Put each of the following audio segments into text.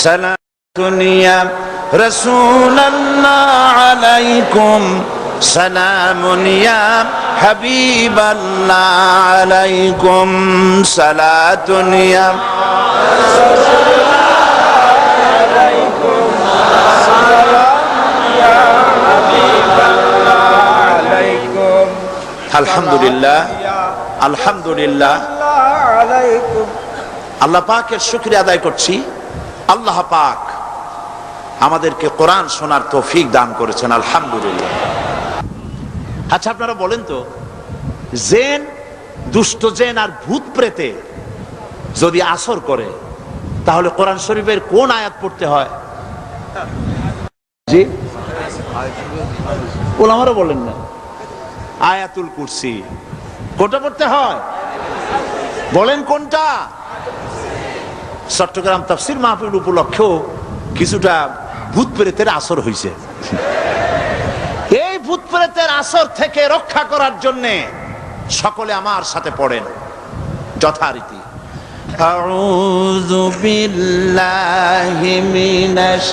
সালাতুন ইয়া রাসূলুল্লাহ আলাইকুম, সালামুন ইয়া হাবিবাল্লাহ আলাইকুম, সালাতুন ইয়া রাসূলুল্লাহ আলাইকুম, সালামুন ইয়া হাবিবাল্লাহ আলাইকুম। আলহামদুলিল্লাহ, আলহামদুলিল্লাহ। আল্লাহ পাকের শুকরিয়া আদায় করছি। আল্লাহ পাক আমাদেরকে কোরআন শোনার তৌফিক দান করেছেন, আলহামদুলিল্লাহ। আচ্ছা, আপনারা বলেন তো, জেন, দুষ্ট জেন আর ভূত প্রেতে যদি আসর করে, তাহলে কোরআন শরীফের কোন আয়াত পড়তে হয়? জি, ওলামারা বলেন না, আয়াতুল কুরসি। কোনটা পড়তে হয় বলেন, কোনটা? চট্টগ্রাম তাফসীর মাহফিল উপলক্ষেও কিছুটা ভূত প্রেতের আসর হয়েছে। এই ভূত প্রেতের আসর থেকে রক্ষা করার জন্য সকলে আমার সাথে পড়েন যথারীতি। আউযু বিল্লাহি মিনাশ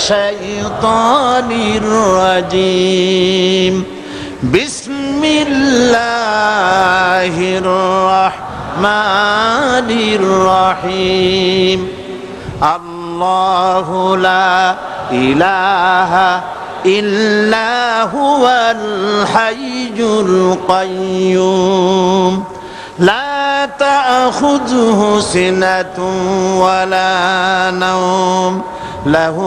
শাইতানির রাজীম, বিসমিল্লাহির রাহমানির রাহিম। আল্লাহু লা ইলাহা ইল্লা হুয়াল হাইয়ুল কাইয়্যুম, লা তা'খুযুহু সিনাতুন ওয়ালা নাওম, লাহু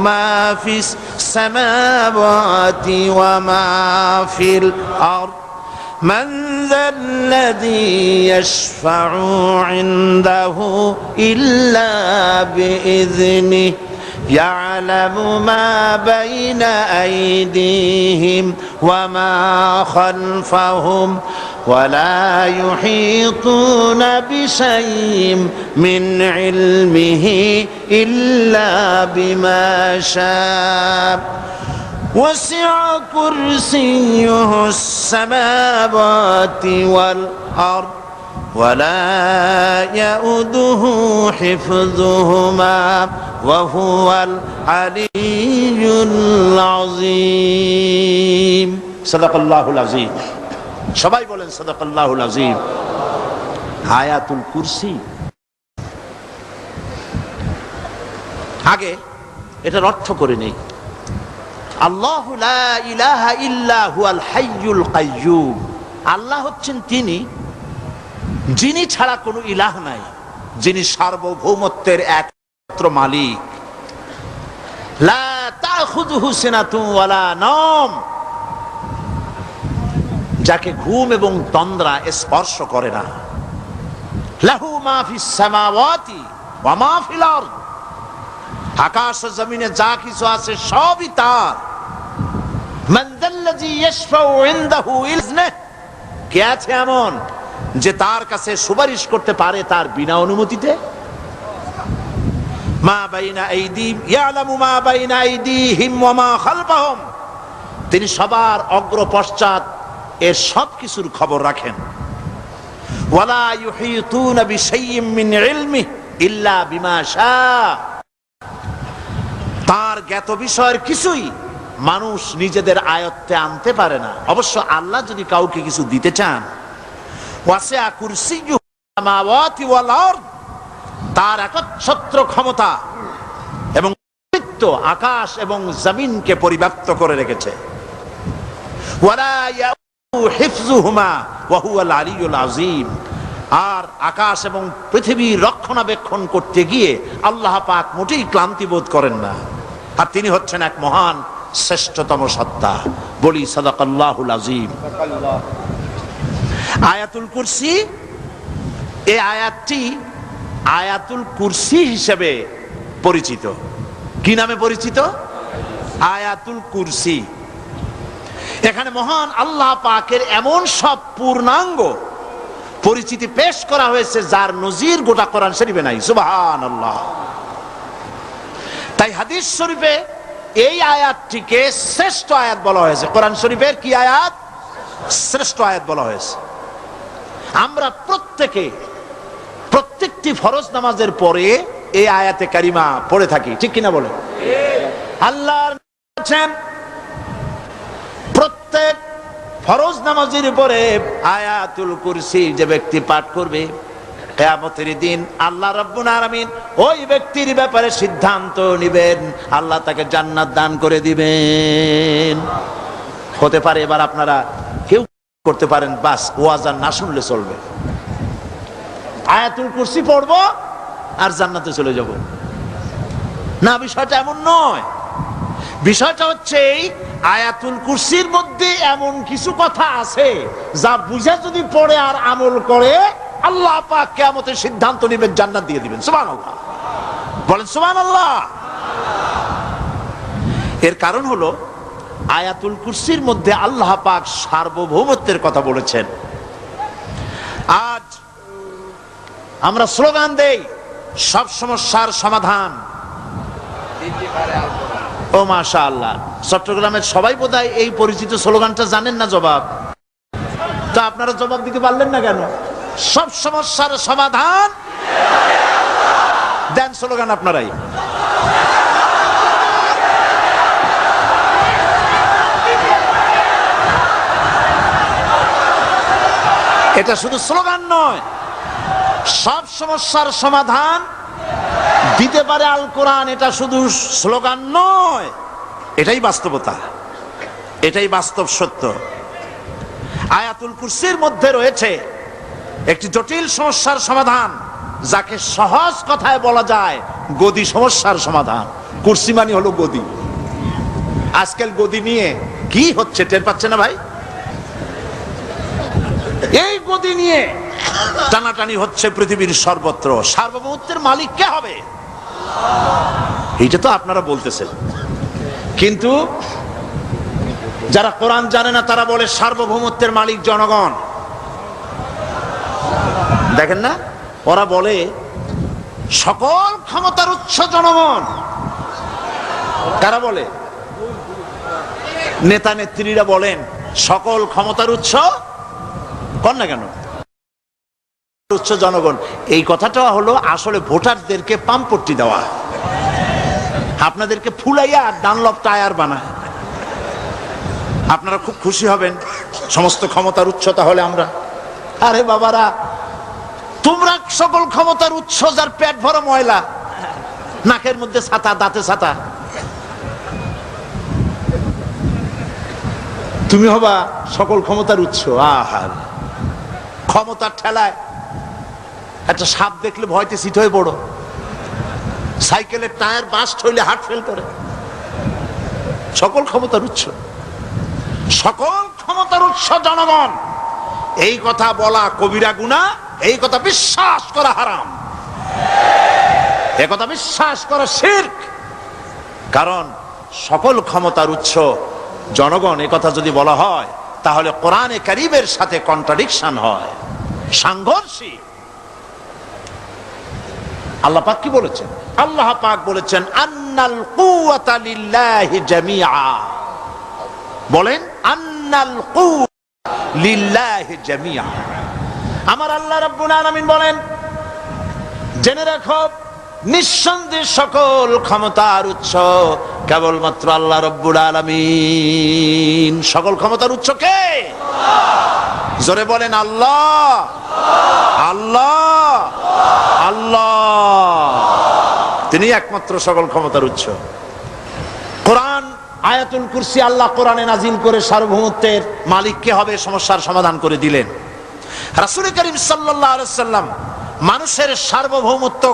মা ফিস সামাওয়াতি ওয়া মা ফিল আরদ, من ذا الذي يشفع عنده إلا بإذنه، يعلم ما بين أيديهم وما خلفهم، ولا يحيطون بشيء من علمه إلا بما شاء، وسع كرسيه السماوات والأرض، ولا يؤوده حفظهما، وهو العلي العظيم। صدق الله العظيم। সবাই বলেন সাদাকাল্লাহুল আযীম। আয়াতুল কুরসি, আগে এটার অর্থ করে নেই। আল্লাহু লা ইলাহা ইল্লা হুয়াল হাইয়ুল কাইয়্যুম, আল্লাহ হচ্ছেন তিনি যিনি ছাড়া কোনো ইলাহ নাই, যিনি সার্বভৌমত্বের একমাত্র মালিক। লা তাখুযুহু সিনাতুন ওয়ালা নাওম, যাকে ঘুম এবং তন্দ্রা স্পর্শ করে না। লাহু মা ফিস সামাওয়াতি ওয়া মা ফিল আরদ, আকাশ ও জমিনে যা কিছু আছে সবই তার। মান যাল্লাযী ইয়াশফাউ ইনদাহু ইযনিহি, কে আছে এমন যে তার কাছে সুপারিশ করতে পারে তার বিনা অনুমতিতে? মা বাইনা আইদিহিম ইয়ালামু মা বাইনা আইদিহিম ওয়া মা খালফাহুম, তিনি সবার অগ্র পশ্চাৎ এর সব কিছুর খবর রাখেন। ওয়ালা ইউহিতুনা বিশাইইম মিন ইলমিহি ইল্লা বিমা শাআ, তার জ্ঞাত বিষয়ের কিছুই মানুষ নিজেদের আয়ত্তে আনতে পারে না। অবশ্য আল্লাহ যদি কাউকে কিছু দিতে চান, ওয়াসিআ কুরসিয়্যুহু সামাওয়াতি ওয়াল আরদ, তার একচ্ছত্র ক্ষমতা এবং কর্তৃত্ব আকাশ এবং জমিনকে পরিব্যাপ্ত করে রেখেছে। ওয়ালা ইয়াউদুহু হিফযুহুমা ওয়া হুয়াল আলিয়্যুল আযীম, আর আকাশ এবং পৃথিবীর রক্ষণাবেক্ষণ করতে গিয়ে আল্লাহ পাক মোটেই ক্লান্তি বোধ করেন না, আর তিনি হচ্ছেন এক মহান শ্রেষ্ঠতম সত্তা। বলি সাদাকাল্লাহুল আযীম। আয়াতুল কুরসি, এই আয়াতটি আয়াতুল কুরসি হিসেবে পরিচিত। কি নামে পরিচিত? আয়াতুল কুরসি। এখানে মহান আল্লাহ পাকের এমন সব পূর্ণাঙ্গ পরিচিতি পেশ করা হয়েছে যার নজির গোটা কোরআন শরীফে নাই। সুবহানাল্লাহ। তাই হাদিস শরীফে এই আয়াতটিকে শ্রেষ্ঠ আয়াত বলা হয়েছে। কোরআন শরীফের কি আয়াত? শ্রেষ্ঠ আয়াত বলা হয়েছে। আমরা প্রত্যেকটি ফরজ নামাজের পরে এই আয়াতে কারিমা পড়ে থাকি, ঠিক কিনা বলে? আল্লাহ প্রত্যেক ফরজ নামাজের উপরে আয়াতুল কুরসি যে ব্যক্তি পাঠ করবে, কিয়ামতের দিন আল্লাহ রাব্বুল আলামিন ওই ব্যক্তির ব্যাপারে সিদ্ধান্ত নেবেন, আল্লাহ তাকে জান্নাত দান করে দিবেন। হতে পারে এবার আপনারা কেউ করতে পারেন, বাস ওয়াজ আর না শুনলে চলবে, আয়াতুল কুরসি পড়বো আর জান্নাতে চলে যাব। না, বিষয়টা এমন নয়। বিষয়টা হচ্ছে এই আয়াতুল কুরসির মধ্যে এমন কিছু কথা আছে যা বুঝে যদি পড়ে আর আমল করে, আল্লাহ পাক কিয়ামতের সিদ্ধান্ত নেবেন, জান্নাত দিয়ে দিবেন। সুবহানাল্লাহ বলেন, সুবহানাল্লাহ। এর কারণ হলো আয়াতুল কুরসির মধ্যে আল্লাহ পাক সার্বভৌমত্বের কথা বলেছেন। আজ আমরা স্লোগান দেই সব সমস্যার সমাধান। ও মাশাআল্লাহ, চট্টগ্রামের সবাই বোধহয় এই পরিচিত স্লোগানটা জানেন না। জবাব তা আপনারা জবাব দিতে পারলেন না কেন? সব সমস্যার সমাধান দেন স্লোগান আপনারাই। এটা শুধু স্লোগান নয়, সব সমস্যার সমাধান দিতে পারে আল কোরআন। এটা শুধু স্লোগান নয়, এটাই বাস্তবতা, এটাই বাস্তব সত্য। আয়াতুল কুরসির মধ্যে রয়েছে একটি জটিল সমস্যার সমাধান, যাকে সহজ কথায় বলা যায় গদি সমস্যার সমাধান। কুরসি মানে হলো গদি। আজকাল গদি নিয়ে কি হচ্ছে টের পাচ্ছে না ভাই? এই গদি নিয়ে টানাটানি হচ্ছে পৃথিবীর সর্বত্র। সার্বভৌমত্বের মালিক কে হবে? এইটা তো আপনারা বলতেছেন, কিন্তু যারা কোরআন জানে না তারা বলে সার্বভৌমত্বের মালিক জনগণ। দেখেন না, ওরা বলে সকল ক্ষমতার উৎস জনগণ। কারা বলে? নেতা নেত্রীরা বলেন সকল ক্ষমতার উৎস। কর না কেন? উৎস জনগণ। এই কথাটা হলো আসলে ভোটারদেরকে পাম্পট্টি দেওয়া, আপনাদেরকে ফুলাইয়া ডানলপ টায়ার বানায়। আপনারা খুব খুশি হবেন সমস্ত ক্ষমতার উৎস তাহলে আমরা। আরে বাবারা, তোমরা সকল ক্ষমতার উৎস যার পেট ভরা ময়লা, নাকের মধ্যে ছাতা, দাঁতে ছাতা, তুমি হবা সকল ক্ষমতার উৎস। আহার, ক্ষমতার ঠেলায় একটা সাপ দেখলে ভয়তে সিট হয়ে পড়ো, সাইকেলের টায়ার বাস্ট হইলে হার্ট ফেল করে। সকল ক্ষমতার উৎস, সকল ক্ষমতার উৎস জনগণ। এই কথা বলা কবিরা গুনাহ, এই কথা বিশ্বাস করা হারাম, এই কথা বিশ্বাস করা শিরক। কারণ সকল ক্ষমতার উৎস জনগণ এই কথা যদি বলা হয় তাহলে কোরআনে কারীমের সাথে কন্ট্রাডিকশন হয়, সাংঘর্ষিক। আল্লাহ পাক কি বলেছেন? আল্লাহ পাক বলেছেন আন্নাল কুওয়াতা লিল্লাহি জামিআ। বলেন আন্নাল কুওয়াতা লিল্লাহি জামিআ। আমার আল্লাহ রাব্বুল আলামিন বলেন, জেনে রাখো নিঃসন্দেহে সকল ক্ষমতার উৎস কেবলমাত্র আল্লাহ রাব্বুল আলামিন। সকল ক্ষমতার উৎস কে? জোরে বলেন আল্লাহ, আল্লাহ, আল্লাহ। তিনি একমাত্র সকল ক্ষমতার উৎস। কোরআন আয়াতুল কুরসি আল্লাহ কোরআনে নাজিল করে সার্বভৌমত্বের মালিক কে হবে সমস্যার সমাধান করে দিলেন। রাসূল করিম সাল্লাল্লাহু আলাইহি ওয়াসাল্লাম মানুষের সার্বভৌমত্ব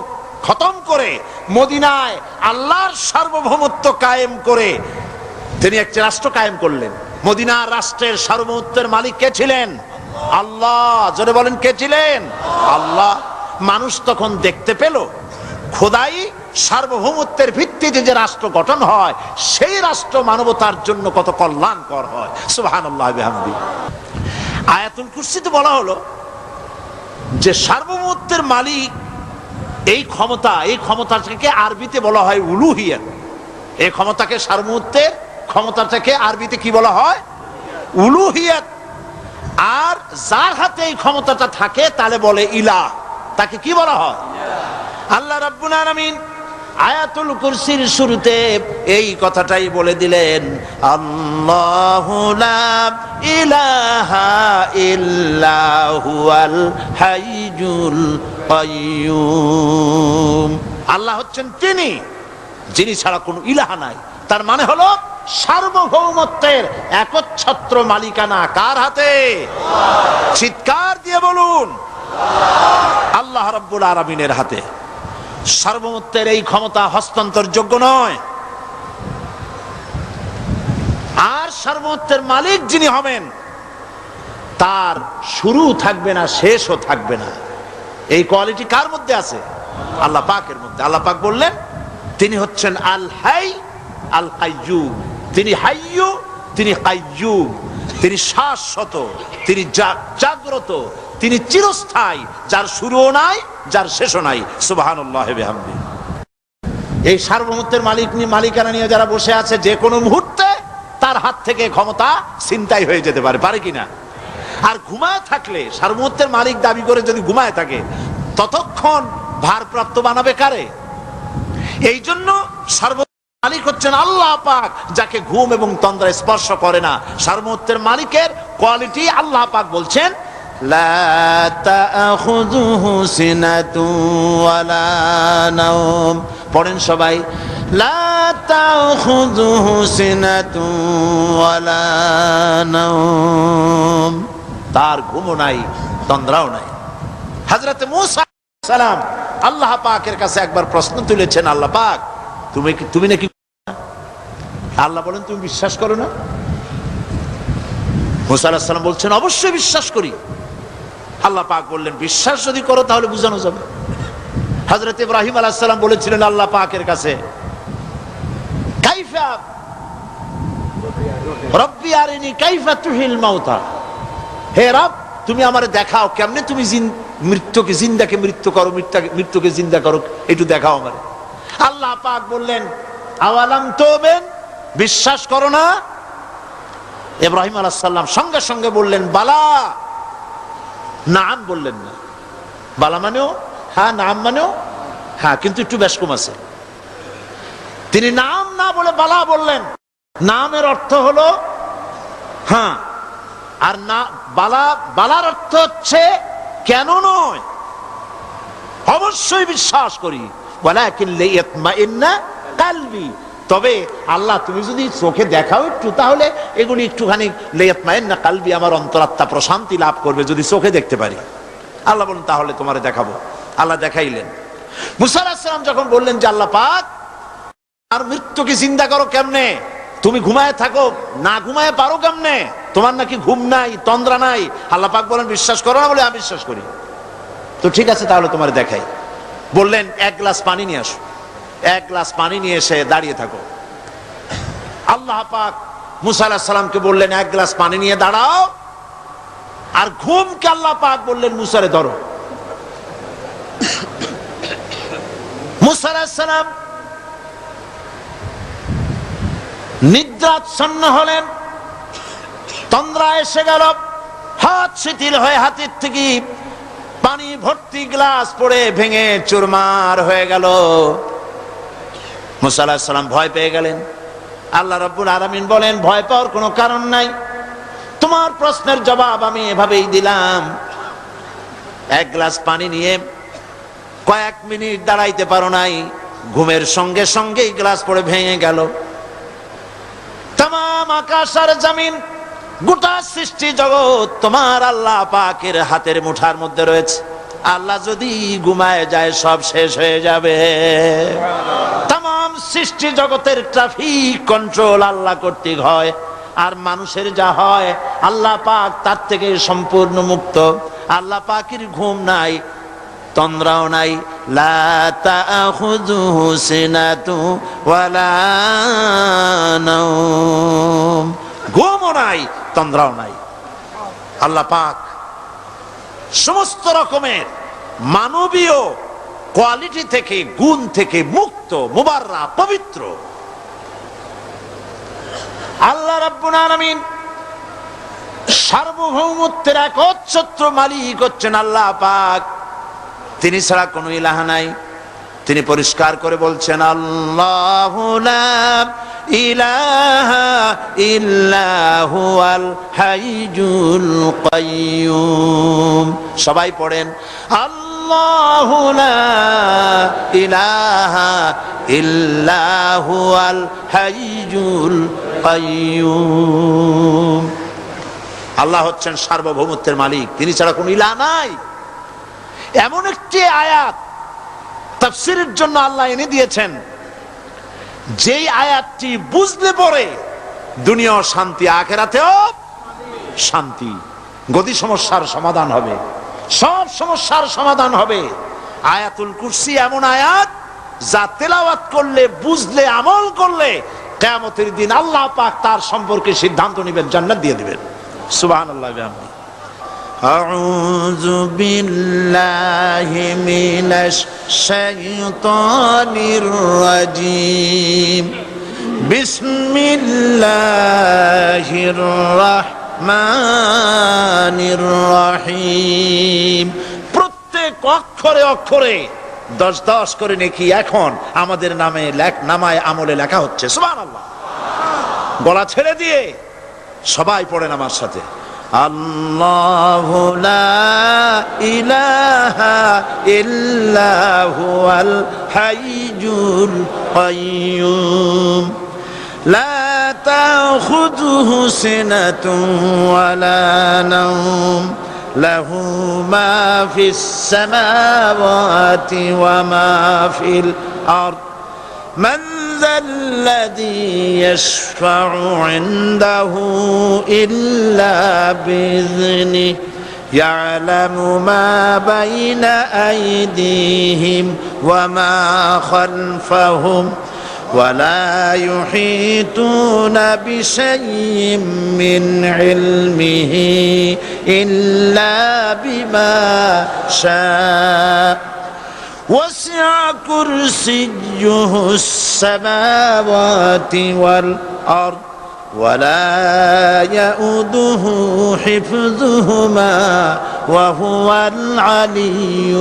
খতম করে মদিনায় আল্লাহর সার্বভৌমত্ব কায়েম করে তিনি একটি রাষ্ট্র কায়েম করলেন। মদিনার রাষ্ট্রের সার্বভৌমত্বের মালিক কে ছিলেন? আল্লাহ। জোরে বলেন কে ছিলেন? আল্লাহ। মানুষ তখন দেখতে পেল খোদাই সার্বভৌমত্বের ভিত্তিতে যে রাষ্ট্র গঠন হয়, সেই রাষ্ট্র মানবতার জন্য কত কল্যাণকর হয়। সুবহানাল্লাহ বিহামদি। আয়াতুল কুরসিতে বলা হলো যে সার্বভৌমত্বের মালিক এই ক্ষমতাটাকে আরবিতে বলা হয় উলুহিয়াত। এই ক্ষমতাকে, সার্বভৌমত্বের ক্ষমতাটাকে আরবিতে কি বলা হয়? উলুহিয়াত। আর যার হাতে এই ক্ষমতাটা থাকে তাহলে বলে ইলাহ, তাকে কি বলা হয়? আল্লাহ রাব্বুল আলামিন আয়াতুল কুরসির শুরুতে এই কথাটাই বলে দিলেন, আল্লাহু লা ইলাহা ইল্লা হুয়াল হাইয়ুল কাইয়্যুম। আল্লাহ হচ্ছেন তিনি, যিনি ছাড়া কোনো ইলাহা নাই। তার মানে হলো সার্বভৌমত্বের একচ্ছত্র মালিকানা কার হাতে? চিৎকার দিয়ে বলুন, আল্লাহ রাব্বুল আলামিনের হাতে। সার্বভৌমত্বের এই ক্ষমতা হস্তান্তরযোগ্য নয়। আর সার্বভৌমত্বের মালিক যিনি হবেন, তার শুরু থাকবে না, শেষও থাকবে না। এই কোয়ালিটি কার মধ্যে আছে? আল্লাহ পাকের মধ্যে। আল্লাহ পাক বললেন তিনি হচ্ছেন আল হাই আল কাইয়্যুম। তিনি হাইয়্যু, তিনি কাইয়্যুম। তিনি শাশ্বত, তিনি জাগ্রত, তিনি চিরস্থায়ী, যার শুরুও নাই, যার শেষও নাই। সুবহানাল্লাহ বিহামদি। এই সার্বভৌমত্বের মালিকানা নিয়ে যারা বসে আছে, যে কোনো মুহূর্তে তার হাত থেকে ক্ষমতা ছিনতাই হয়ে যেতে পারে, পারে কিনা? আর ঘুমায় থাকলে, সার্বভৌমত্বের মালিক দাবি করে যদি ঘুমায় থাকে, ততক্ষণ ভারপ্রাপ্ত বানাবে কারে? এই জন্য মালিক হচ্ছেন আল্লাহ পাক, যাকে ঘুম এবং তন্দ্রা স্পর্শ করে না। সার্বভৌমত্বের মালিকের কোয়ালিটি আল্লাহ পাক বলছেন, লা তাখুযুহু সিনাতুন ওয়ালা নাওম। পড়েন সবাই, লা তাখুযুহু সিনাতুন ওয়ালা নাওম। তার ঘুমও নাই, তন্দ্রাও নাই। হযরত মূসা আলাইহিস সালাম আল্লাহ পাকের কাছে একবার প্রশ্ন তুলেছেন, আল্লাহ পাক তুমি নাকি? আল্লাহ বলেন তুমি বিশ্বাস করো না? মূসা আলাইহিস সালাম বলছেন অবশ্যই বিশ্বাস করি। আল্লাহ পাক বললেন বিশ্বাস যদি করো তাহলে বুঝানো যাবে। হযরত ইব্রাহিম আলাইহিস সালাম বলেছিলেন আল্লাহ পাকের কাছে, কাইফা রব্বি আরিনি কাইফা তুহিল মাউতা। হে রব, তুমি আমারে দেখাও কেমনে তুমি মৃত্যুকে জিন্দাকে মৃত্যু করো, মৃত্যুকে জিন্দা করো, একটু দেখাও আমারে। আল্লাহ পাক বললেন আওয়ালাম তুমিন, বিশ্বাস করো না? ইব্রাহিম আলাইহিস সালাম সঙ্গে সঙ্গে বললেন বালা। নাম বললেন না। বালা মানেও হ্যাঁ, নাম মানেও হ্যাঁ, কিন্তু একটু বেশ কম আছে। তিনি নাম না বলে বালা বললেন। নামের অর্থ হলো হ্যাঁ, আর না বালার অর্থ হচ্ছে কেন নয়, অবশ্যই বিশ্বাস করি। ওয়ালাকিন লিয়াতমাইন্না কালবি। তবে আল্লাহ তুমি যদি চোখে দেখাও একটু, তাহলে এগুলি একটুখানি লিয়াতমাইন্না কালবি, আমার অন্তরাত্মা প্রশান্তি লাভ করবে যদি চোখে দেখতে পারি। আল্লাহ বলেন তাহলে তোমারে দেখাবো। আল্লাহ দেখাইলেন। মুসা আলাইহিস সালাম যখন বললেন যে আল্লাহ পাক আর মৃত্যুকে চিন্তা করো কেমনে, তুমি ঘুমায় থাকো, না ঘুমায় পারো কেমনে, তোমার নাকি ঘুম নাই, তন্দ্রা নাই। আল্লাহ পাক বলেন বিশ্বাস করো না? বলে আমি বিশ্বাস করি। তো ঠিক আছে তাহলে তোমার দেখাই। বললেন এক গ্লাস পানি নিয়ে আসো। এক গ্লাস পানি নিয়ে এসে দাঁড়িয়ে থাকো। আল্লাহ পাক মুসা আলাইহিস সালামকে বললেন এক গ্লাস পানি নিয়ে দাঁড়াও। আর ঘুমকে আল্লাহ পাক বললেন মুসারে ধরো। মুসা আলাইহিস সালাম নিদ্রাচ্ছন্ন হলেন, তন্দ্রা এসে গেল, হাত শিথিল হয়ে হাতের থেকে পানি ভর্তি গ্লাস পড়ে ভেঙে চুরমার হয়ে গেল। মুসা আলাইহিস সালাম ভয় পেয়ে গেলেন। আল্লাহ রাব্বুল আলামিন বলেন ভয় পাওয়ার কোনো কারণ নাই, তোমার প্রশ্নের জবাব আমি এভাবেই দিলাম। এক গ্লাস পানি নিয়ে কয়েক মিনিট দাঁড়াইতে পারো নাই, ঘুমের সঙ্গে সঙ্গেই গ্লাস পড়ে ভেঙে গেল। তামাম আকাশ আর জমিন, গোটা সৃষ্টি জগৎ তোমার আল্লাহ পাকের হাতের মুঠার মধ্যে রয়েছে। আল্লাহ যদি ঘুমায় যায় সব শেষ হয়ে যাবে। তামাম সৃষ্টি জগতের ট্রাফিক কন্ট্রোল আল্লাহ কর্তৃক হয়। আর মানুষের যা হয় আল্লাহ পাক তার থেকে সম্পূর্ণ মুক্ত। আল্লাহ পাকের ঘুম নাই, তন্দ্রাও নাই, লা তাখুযুহু সিনাতু ওয়ালা নাওম, ঘুমও নাই তন্দ্রাও নাই। আল্লাহ পাক সমস্ত রকমের মানবীয় কোয়ালিটি থেকে, গুণ থেকে মুক্ত, মুবাররা, পবিত্র। আল্লাহ রাব্বুল আলামিন সার্বভৌমত্বের একচ্ছত্র মালিক হচ্ছেন আল্লাহ পাক, তিনি ছাড়া কোনো ইলাহ নাই। তিনি পরিষ্কার করে বলছেন, আল্লাহু লা ইলাহা ইল্লা হুয়াল হাইয়ুল কাইয়্যুম। সবাই পড়েন, আল্লাহু লা ইলাহা ইল্লা হুয়াল হাইয়ুল কাইয়্যুম। আল্লাহ হচ্ছেন সার্বভৌমত্বের মালিক, তিনি ছাড়া কোনো ইলাহ নাই। এমন একটি আয়াত তাফসীরের জন্য আল্লাহ এনে দিয়েছেন, যেই আয়াতটি বুঝলে পরে দুনিয়াও শান্তি, আখিরাতেও শান্তি। গদি সমস্যার সমাধান হবে, সব সমস্যার সমাধান হবে। আয়াতুল কুরসি এমন আয়াত যা তেলাওয়াত করলে, বুঝলে, আমল করলে কিয়ামতের দিন আল্লাহ পাক তার সম্পর্কে সিদ্ধান্ত নেবেন, জান্নাত দিয়ে দিবেন। সুবহানাল্লাহ ওয়া বিহামদিহি। আউযু বিল্লাহি মিনাশ শাইতানির রাজীম। বিসমিল্লাহির রাহমানির রাহিম। প্রত্যেক অক্ষরে অক্ষরে 10-10 করে নেকি এখন আমাদের নামায় আমলে লেখা হচ্ছে। সুবহানাল্লাহ। গলা ছেড়ে দিয়ে সবাই পড়েন আমার সাথে, আল্লাহু লা ইলাহা ইল্লা হুয়াল হাইয়ুল কাইয়্যুম, লা তাখুযুহু সিনাতুন ওয়ালা নাওম, লাহু মা ফিস সামাওয়াতি ওয়া মা ফিল আরদ, মান ذا الذي يشفع عنده إلا بإذنه، يعلم ما بين أيديهم وما خلفهم ولا يحيطون بشيء من علمه إلا بما شاء، وسع كرسيه السماوات والأرض ولا يؤوده حفظهما وهو العلي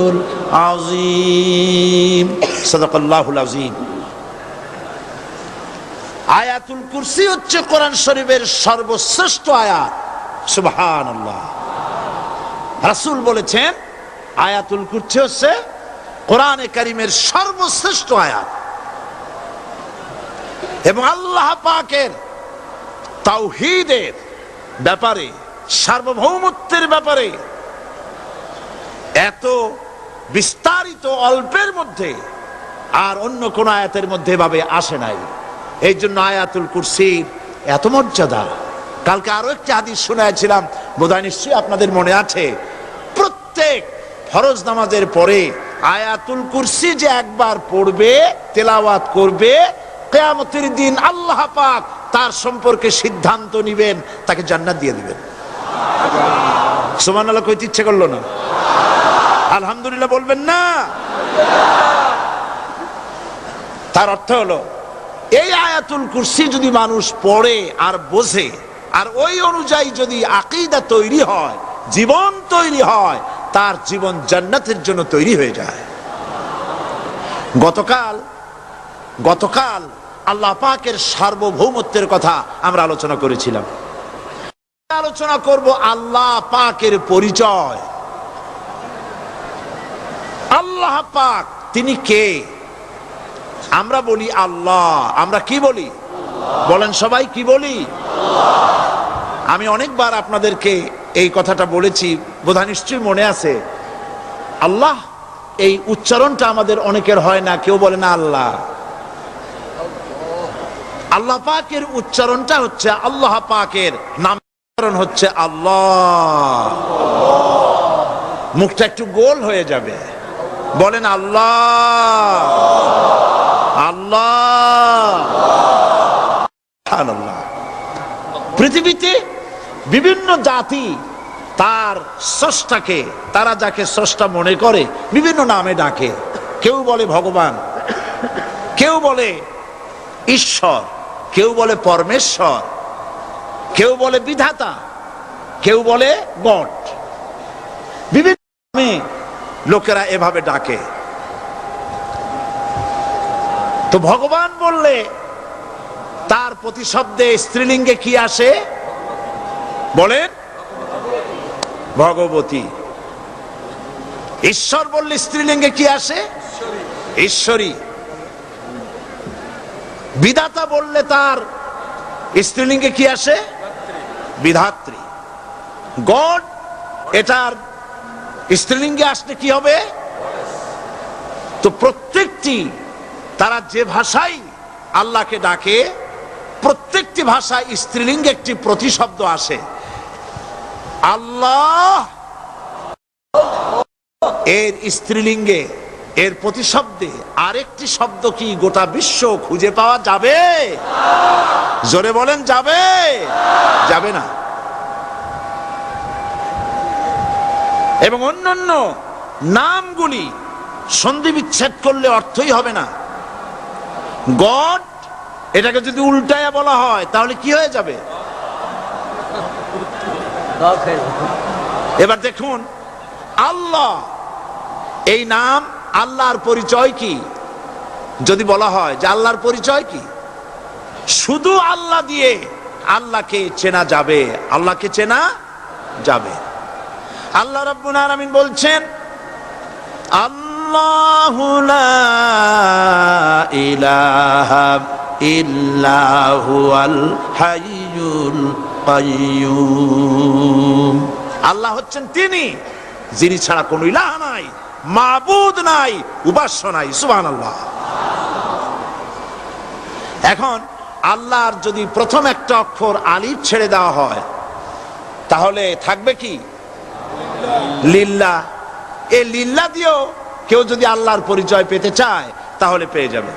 العظيم। صدق الله العظيم। আয়াতুল কুরসি হচ্ছে কোরআন শরীফের সর্বশ্রেষ্ঠ আয়াত। সুবহানাল্লাহ। রাসূল বলেছেন আয়াতুল কুরসি হচ্ছে কোরআনে কারীমের সর্বশ্রেষ্ঠ আয়াত। এবং আল্লাহ পাকের তাওহীদের ব্যাপারে, সার্বভৌমত্বের ব্যাপারে এত বিস্তারিত অল্পের মধ্যে আর অন্য কোন আয়াতের মধ্যে ভাবে আসে নাই। এই জন্য আয়াতুল কুরসির এত মর্যাদা। কালকে আরো একটি হাদিস শোনাইছিলাম, বোধহয় নিশ্চয়ই আপনাদের মনে আছে, প্রত্যেক ফরজ নামাজের পরে আয়াতুল কুরসি যে একবার পড়বে, তেলাওয়াত করবে, কিয়ামতের দিন আল্লাহ পাক তার সম্পর্কে সিদ্ধান্ত নিবেন, তাকে জান্নাত দিয়ে দিবেন। সুবহানাল্লাহ কইতে ইচ্ছে করলো না? আলহামদুলিল্লাহ বলবেন না? তার অর্থ হলো এই আয়াতুল কুরসি যদি মানুষ পড়ে আর বোঝে, আর ওই অনুযায়ী যদি আকীদা তৈরি হয়, জীবন তৈরি হয়, তার জীবন জান্নাতের জন্য তৈরি হয়ে যায়। গতকাল আল্লাহ পাকের সার্বভৌমত্বের কথা আমরা আলোচনা করেছিলাম। আলোচনা করব আল্লাহ পাকের পরিচয়। আল্লাহ পাক তিনি কে? আমরা বলি আল্লাহ। আমরা কি বলি? বলেন সবাই, কি বলি? আমি অনেকবার আপনাদেরকে এই কথাটা বলেছি, বোধহয় নিশ্চয়ই মনে আছে। আল্লাহ এই উচ্চারণটা আমাদের অনেকের হয় না, কেউ বলে না আল্লাহ। আল্লাহ পাকের উচ্চারণটা হচ্ছে, আল্লাহ পাকের নামকরণ হচ্ছে আল্লাহ। মুখটা একটু গোল হয়ে যাবে, বলেন আল্লাহ আল্লাহ আল্লাহ। পৃথিবীতে বিভিন্ন জাতি তার স্রষ্টাকে, তারা যাকে স্রষ্টা মনে করে বিভিন্ন নামে ডাকে। কেউ বলে ভগবান, কেউ বলে ঈশ্বর, কেউ বলে পরমেশ্বর, কেউ বলে বিধাতা, কেউ বলে গড। বিভিন্ন নামে লোকেরা এভাবে ডাকে। তো ভগবান বললে তার প্রতিশব্দে স্ত্রীলিঙ্গে কি আসে? বলেন ভগবতী। ঈশ্বর বললে স্ত্রীলিঙ্গে কি আসে? ঈশ্বরী। বিধাতা বললে তার স্ত্রীলিঙ্গে কি আসে? বিধাত্রী। গড এটার স্ত্রীলিঙ্গে আসলে কি হবে? তো প্রত্যেকটি তারা যে ভাষায় আল্লাহকে ডাকে, প্রত্যেকটি ভাষায় স্ত্রীলিঙ্গে একটি প্রতিশব্দ আসে। আল্লাহ এর স্ত্রীলিঙ্গে, এর প্রতিশব্দে আরেকটি শব্দ কি গোটা বিশ্ব খুঁজে পাওয়া যাবে? জোরে বলেন যাবে? যাবে না। এবং অন্যান্য নামগুলি সন্ধি বিচ্ছেদ করলে অর্থই হবে না। গড এটাকে যদি উল্টায়া বলা হয় তাহলে কি হয়ে যাবে? এবার দেখুন, আল্লাহ এই নাম, আল্লাহর পরিচয় কি? যদি বলা হয় যে আল্লাহর পরিচয় কি, শুধু আল্লাহ দিয়ে আল্লাহকে চেনা যাবে, আল্লাহকে চেনা যাবে। আল্লাহ রাব্বুল আলামিন বলছেন, আল্লাহু লা ইলাহা ইল্লা হুয়াল হাইয়ুল কাইয়্যুম। আল্লাহ হচ্ছেন তিনি যিনি ছাড়া কোনো ইলাহ নাই, মাবুদ নাই, উপাস্য নাই। সুবহানাল্লাহ। এখন আল্লাহর যদি প্রথম একটা অক্ষর আলিফ ছেড়ে দেওয়া হয় তাহলে থাকবে কি? লিল্লাহ। এই লিল্লাহ দিয়েও কেউ যদি আল্লাহর পরিচয় পেতে চায় তাহলে পেয়ে যাবে।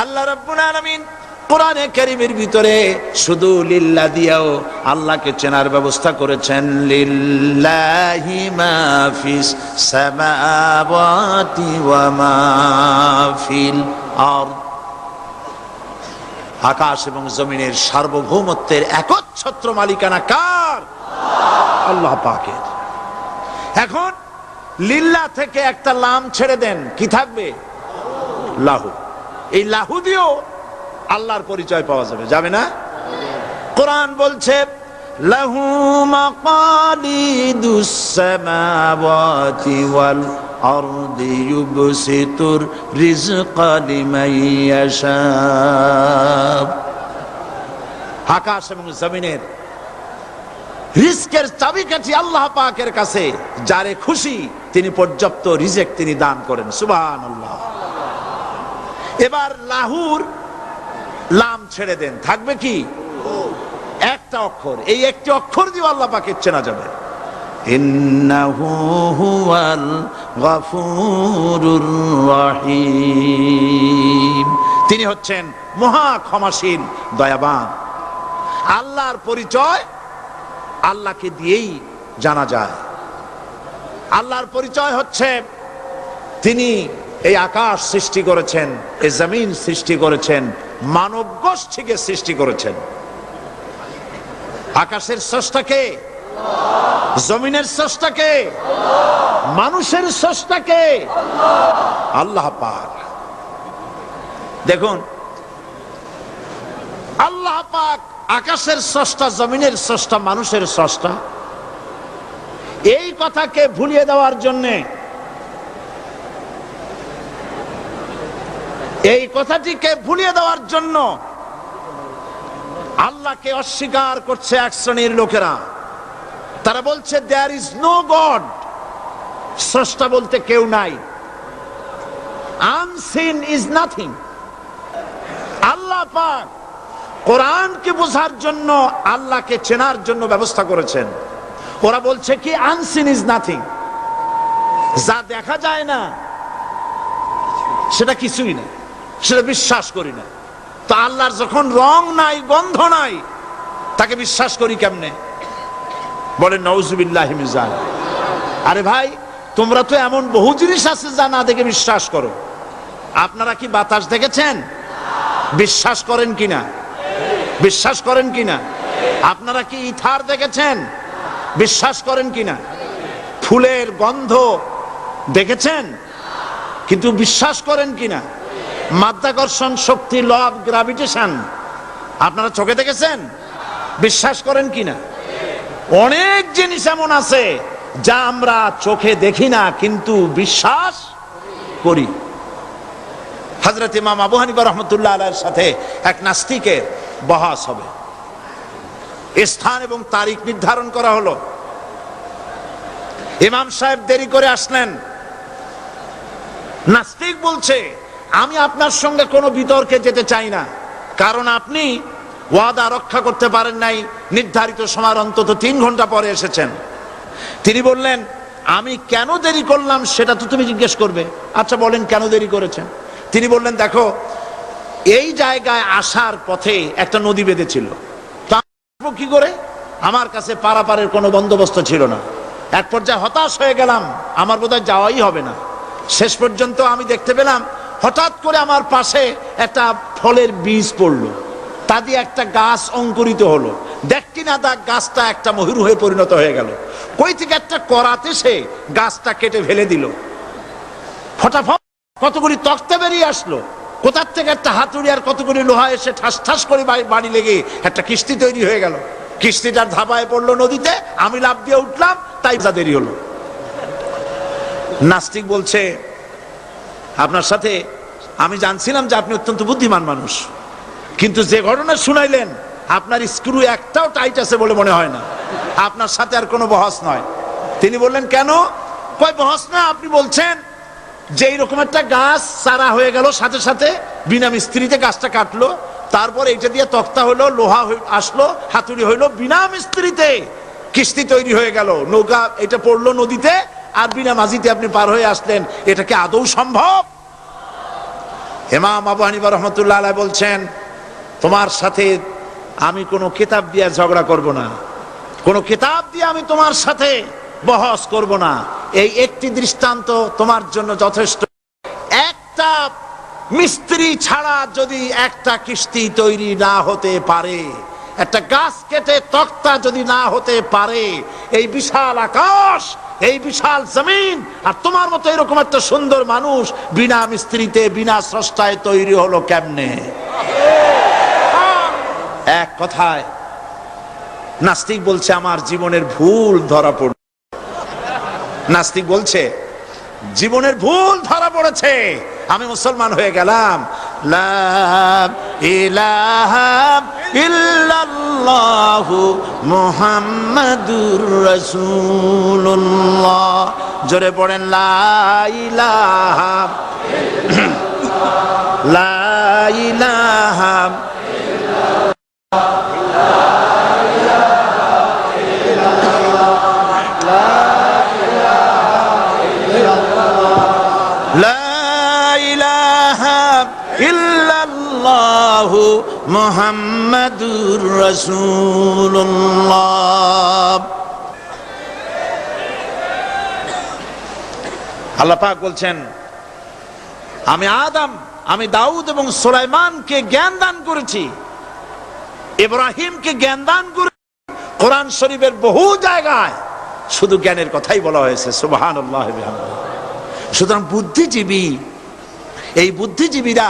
আল্লাহ রাব্বুল আলামিন কোরআনে কারীমের ভিতরে শুধু লিল্লাহ দিয়েও আল্লাহকে চেনার ব্যবস্থা করেছেন। লিল্লাহি মা ফিস সামাওয়াতি ওয়া মা ফিল আরদ। আকাশ এবং জমিনের সার্বভৌমত্বের একচ্ছত্র মালিকানা কার? আল্লাহ পাকের। এখন লিল্লাহ থেকে একটা লাম ছেড়ে দেন, কি থাকবে? লাহু। এই লাহু দিয়েও আল্লাহর পরিচয় পাওয়া যাবে, যাবে না? কোরআন বলছে, লাহু মাকালিদুস সামাওয়াতি ওয়াল আরদি ইউবসিতুর রিজকা লিমান ইয়াশা। আকাশ এবং জমিনের রিজকের চাবিকাঠি আল্লাহ পাকের কাছে, যারে খুশি তিনি পর্যাপ্ত রিজেক তিনি দান করেন। সুবহানাল্লাহ। এবার লাহুর লাম ছেড়ে দেন, থাকবে কি? একটা অক্ষর। এই একটি অক্ষর দিয়ে আল্লাহ পাকের চেনা যাবে। ইন্নাহু হুয়াল গফুরুর রহিম। তিনি হচ্ছেন মহা ক্ষমাশীল, দয়াবান। আল্লাহর পরিচয় আল্লাহকে দিয়েই জানা যায়। আল্লাহর পরিচয় হচ্ছে তিনি এই আকাশ সৃষ্টি করেছেন, এই জমিন সৃষ্টি করেছেন, মানব গোষ্ঠীকে সৃষ্টি করেছেন। আকাশের স্রষ্টাকে, জমিনের স্রষ্টাকে, মানুষের স্রষ্টাকে আল্লাহ পাক। দেখুন, আল্লাহ পাক আকাশের স্রষ্টা, জমিনের স্রষ্টা, মানুষের স্রষ্টা। এই কথাকে ভুলিয়ে দেওয়ার জন্যে, এই কথাটিকে ভুলিয়ে দেওয়ার জন্য আল্লাহকে অস্বীকার করছে এক শ্রেণীর লোকেরা। তারা বলছে দেয়ার ইজ নো গড, স্রষ্টা বলতে কেউ নাই। Unseen is nothing. আল্লাহ পাক কোরআনকে বোঝার জন্য, আল্লাহকে চেনার জন্য ব্যবস্থা করেছেন। ওরা বলছে কি আনসিন ইজ নাথিং। যা দেখা যায় না সেটা কিছুই না, সেটা বিশ্বাস করি না। তো আল্লাহর যখন রং নাই, গন্ধ নাই, তাকে বিশ্বাস করি কেমনে? বলেন নাউজুবিল্লাহি মিন যালিক। আরে ভাই, তোমরা তো এমন বহু জিনিস আছে যা না দেখে বিশ্বাস করো। আপনারা কি বাতাস দেখেছেন? বিশ্বাস করেন কিনা? বিশ্বাস করেন কিনা? আপনারা কি ইথার দেখেছেন? বিশ্বাস করেন কিনা? ফুলের গন্ধ দেখেছেন কিন্তু বিশ্বাস করেন কিনা? মাধ্যাকর্ষণ শক্তি, ল অফ গ্রাভিটেশন আপনারা চোখে দেখেছেন? বিশ্বাস করেন কিনা? অনেক জিনিস এমন আছে যা আমরা চোখে দেখি না কিন্তু বিশ্বাস করি। হযরত ইমাম আবু হানিফা রাহমাতুল্লাহ আলাইহির সাথে এক নাস্তিকের বহস হবে। স্থান এবং তারিখ নির্ধারণ করা হলো। ইমাম সাহেব দেরি করে আসলেন। নাস্তিক বলছে, আমি আপনার সঙ্গে কোনো বিতর্কে যেতে চাই না, কারণ আপনি ওয়াদা রক্ষা করতে পারেন নাই, নির্ধারিত সময়ের অন্তত 3 ঘন্টা পরে এসেছেন। তিনি বললেন, আমি কেন দেরি করলাম সেটা তো তুমি জিজ্ঞেস করবে। আচ্ছা বলেন কেন দেরি করেছেন? তিনি বললেন, দেখো, এই জায়গায় আসার পথে একটা নদী বেঁধেছিল, তা আসবো কি করে? আমার কাছে পারাপারের কোনো বন্দোবস্ত ছিল না। এক পর্যায়ে হতাশ হয়ে গেলাম, আমার বোধহয় যাওয়াই হবে না। শেষ পর্যন্ত আমি দেখতে পেলাম হঠাৎ করে আমার পাশে একটা ফলের বীজ পড়লো, তা দিয়ে একটা গাছ অঙ্কুরিত হলো। দেখি না তা গাছটা একটা ময়ূর হয়ে পরিণত হয়ে গেল। কই থেকে একটা করাতে সে গাছটা কেটে ফেলে দিল। ফটাফট কতগুলি তক্তা বেরিয়ে আসলো। কোথার থেকে একটা হাতুড়ি আর কতগুলি লোহা এসে ঠাস ঠাস করে বাড়ি লেগে একটা কিস্তি তৈরি হয়ে গেল। কিস্তিটার ধাপায় পড়লো নদীতে, আমি লাফ দিয়ে উঠলাম, তাই যা দেরি হলো। নাস্তিক বলছে, আপনার সাথে আমি জানছিলাম যে আপনি অত্যন্ত বুদ্ধিমান মানুষ, কিন্তু যে ঘটনা শুনাইলেন আপনার স্ক্রু একটাও টাইট আছে বলে মনে হয় না, আপনার সাথে আর কোনো বহস নয়। তিনি বললেন, কেন? কয় বহস না, আপনি বলছেন যে এইরকম একটা গাছ চারা হয়ে গেল, সাথে সাথে বিনা মিস্ত্রিতে গাছটা কাটলো, তারপর এইটা দিয়ে তক্তা হলো, লোহা আসলো, হাতুড়ি হইলো, বিনা মিস্ত্রিতে কিস্তি তৈরি হয়ে গেল, নৌকা এটা পড়লো নদীতে, আর বিনা মাঝিতে আপনি পার হয়ে আসলেন। এটা কি আদৌ সম্ভব? ইমাম আবু হানিফা রাহমাতুল্লাহ আলাইহি বলছেন, তোমার সাথে আমি কোনো কিতাব দিয়ে ঝগড়া করব না, কোনো কিতাব দিয়ে আমি তোমার সাথে বহস করব না। এই একটি দৃষ্টান্ত তোমার জন্য যথেষ্ট। একটা মিস্ত্রি ছাড়া যদি একটা কিস্তি তৈরি না হতে পারে, একটা গাছ কেটে তক্তা যদি না হতে পারে, এই বিশাল আকাশ, এই বিশাল জমিন, আর তোমার মতো এরকম একটা সুন্দর মানুষ বিনা মিস্ত্রিতে, বিনা স্রষ্টায় তৈরি হলো কেমনে? এক কথায় নাস্তিক বলছে, আমার জীবনের ভুল ধরা পড়ল। নাস্তিক বলছে, জীবনের ভুল ধরা পড়েছে, আমি মুসলমান হয়ে গেলাম। লা ইলাহা ইল্লাল্লাহু মুহাম্মাদুর রাসূলুল্লাহ। জোরে পড়েন, লা ইলাহা লা ইলাহা ইল্লাল্লাহু মুহাম্মাদুর রাসূলুল্লাহ। আল্লাহ পাক বলছেন, আমি আদম, আমি দাউদ এবং সুলাইমানকে জ্ঞান দান করেছি, ইব্রাহিমকে জ্ঞান দান করেছি। কোরআন শরীফের বহু জায়গায় শুধু জ্ঞানের কথাই বলা হয়েছে। সুবহানাল্লাহ ওয়া বিহামদিহি। সুতরাং বুদ্ধিজীবী, এই বুদ্ধিজীবীরা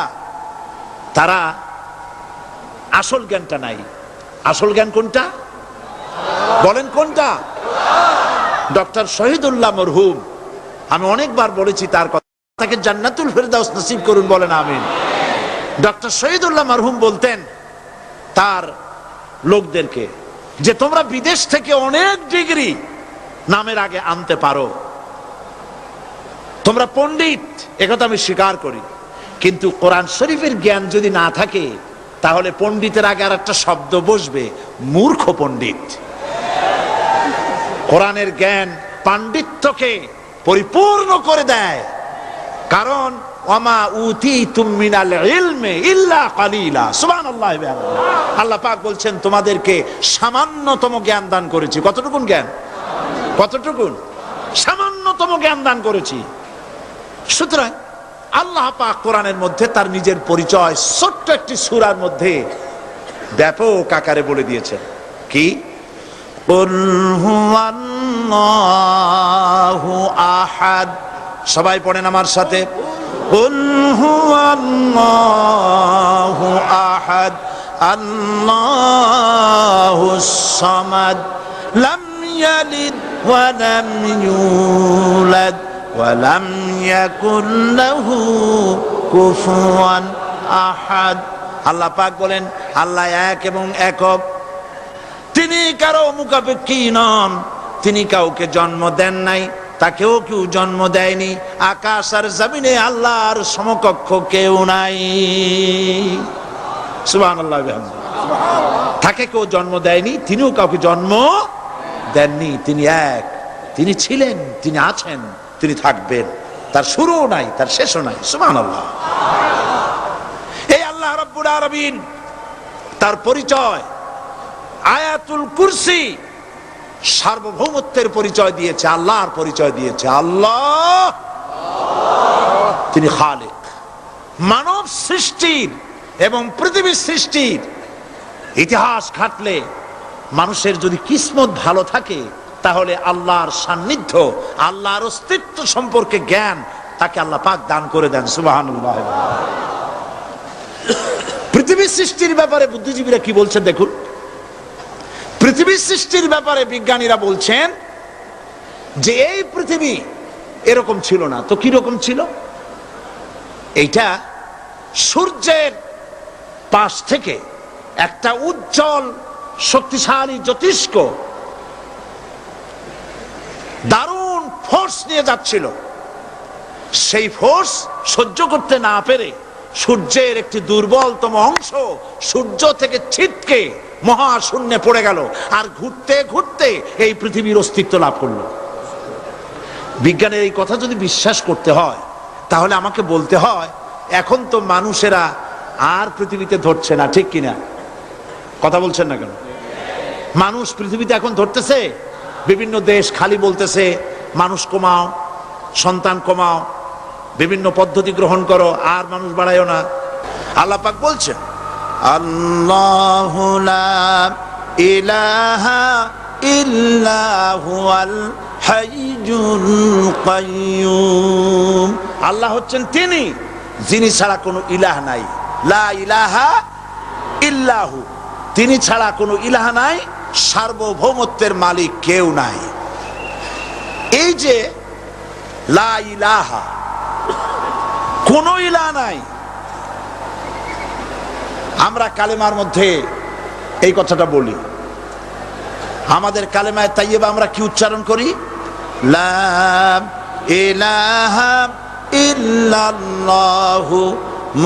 তারা আসল জ্ঞানটা নাই। আসল জ্ঞান কোনটা? বলেন কোনটা? ডক্টর শহীদুল্লাহ মরহুম, আমি অনেকবার বলেছি তার কথা, তাকে জান্নাতুল ফেরদাউস নসিব করুন, বলেন আমিন। ডক্টর শহীদুল্লাহ মরহুম বলতেন তার লোকদেরকে যে তোমরা বিদেশ থেকে অনেক ডিগ্রি নামের আগে আনতে পারো, তোমরা পণ্ডিত, একথা আমি স্বীকার করি, কিন্তু কোরআন শরীফের জ্ঞান যদি না থাকে তাহলে পণ্ডিতের আগে আর একটা শব্দ বসবে, মূর্খ পণ্ডিত। কোরআনের জ্ঞান পাণ্ডিত্যকে পরিপূর্ণ করে দেয়। কারণ ওয়ামা উতীতুম মিনাল ইলমি ইল্লা কালিলা, সুবহানাল্লাহ। আল্লাহ পাক বলছেন তোমাদেরকে সামান্যতম জ্ঞান দান করেছি। কতটুকুন জ্ঞান? কতটুকুন? সামান্যতম জ্ঞান দান করেছি। সুতরাং আল্লাহ পাক কোরআনের মধ্যে তার নিজের পরিচয় ছোট্ট একটি সূরার মধ্যে ব্যাপক আকারে বলে দিয়েছেন। কি? কুল হুয়াল্লাহু আহাদ। সবাই পড়েন আমার সাথে, কুল হুয়াল্লাহু আহাদ আল্লাহুস সামাদ লাম ইয়ালিদ ওয়া লাম ইউলাদ ওয়া লাম ইয়াকুল লাহু কুফুয়ান আহাদ। আল্লাহ পাক বলেন আল্লাহ এক এবং একক, তিনি কারো মুখাপেক্ষী নন, তিনি কাউকে জন্ম দেন নাই, তাকেও কেউ জন্ম দেয়নি। আকাশ আর জমিনে আল্লাহর সমকক্ষ কেউ নাই। সুবহানাল্লাহ। তাকে কেউ জন্ম দেয়নি, তিনিও কাউকে জন্ম দেননি। তিনি এক, তিনি ছিলেন, তিনি আছেন, তিনি থাকবেন। তার শুরুও নাই, তার শেষও নাই। সুবহানাল্লাহ। এই আল্লাহ রাব্বুল আলামিন তার পরিচয় আয়াতুল কুরসি সার্বভৌমত্বের পরিচয় দিয়েছে, আল্লাহর পরিচয় দিয়েছে। আল্লাহ তিনি খালিক। মানব সৃষ্টির এবং পৃথিবীর সৃষ্টির ইতিহাস ঘাটলে মানুষের যদি কিসমত ভালো থাকে তাহলে আল্লাহর সান্নিধ্য, আল্লাহর অস্তিত্ব সম্পর্কে জ্ঞান তাকে আল্লাহ পাক দান করে দেন। সুবহানাল্লাহ। পৃথিবীর সৃষ্টির ব্যাপারে বুদ্ধিজীবীরা কি বলছেন দেখুন। পৃথিবীর সৃষ্টির ব্যাপারে বিজ্ঞানীরা বলছেন যে এই পৃথিবী এরকম ছিল না। তো কি রকম ছিল? এইটা সূর্যের পাশ থেকে একটা উজ্জ্বল শক্তিশালী জ্যোতিষ্ক দারুণ ফোর্স নিয়ে যাচ্ছিল। সেই ফোর্স সহ্য করতে না পেরে সূর্যের একটি দুর্বলতম অংশ সূর্য থেকে ছিটকে মহাশূন্যে পড়ে গেল, আর ঘুরতে ঘুরতে এই পৃথিবীর অস্তিত্ব লাভ করলো। বিজ্ঞানের এই কথা যদি বিশ্বাস করতে হয় তাহলে আমাকে বলতে হয় এখন তো মানুষেরা আর পৃথিবীতে ধরছে না, ঠিক কিনা? কথা বলছেন না কেন? মানুষ পৃথিবীতে এখন ধরতেছে। বিভিন্ন দেশ খালি বলতেছে মানুষ কমাও, সন্তান কমাও, বিভিন্ন পদ্ধতি গ্রহণ করো, আর মানুষ বাড়ায়ও না। আল্লাহ পাক বলছেন আল্লাহু লা ইলাহা ইল্লা হুয়াল হাইয়ুল কাইয়্যুম। আল্লাহ হচ্ছেন তিনি যিনি ছাড়া কোনো ইলাহ নাই। লা ইলাহা ইল্লাহু, তিনি ছাড়া কোনো ইলাহ নাই, সার্বভৌমত্বের মালিক কেউ নাই। এই যে লা ইলাহা, কোনো ইলাহ নাই, আমরা কালেমার মধ্যে এই কথাটা বলি। আমাদের কালেমায়ে তাইয়্যিবা আমরা কি উচ্চারণ করি? লা ইলাহা ইল্লাল্লাহু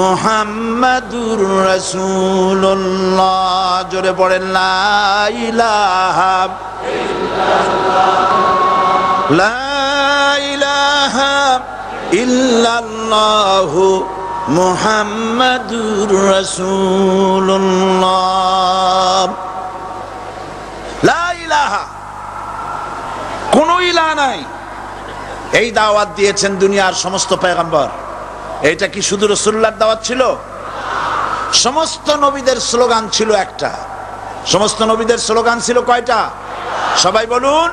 মুহাম্মাদুর রাসূলুল্লাহ। জোরে পড়েন লা ইলাহা ইল্লাল্লাহ, লা ইলাহা ইল্লাল্লাহু মুহাম্মাদুর রাসূলুল্লাহ। লা ইলাহা, কোনো ইলাহ নাই। এই দাওয়াত দিয়েছেন দুনিয়ার সমস্ত পয়গম্বর। এটা কি শুধু রাসূলুল্লাহর দাওয়াত ছিল? সমস্ত নবীদের স্লোগান ছিল একটা। সমস্ত নবীদের স্লোগান ছিল কয়টা? সবাই বলুন,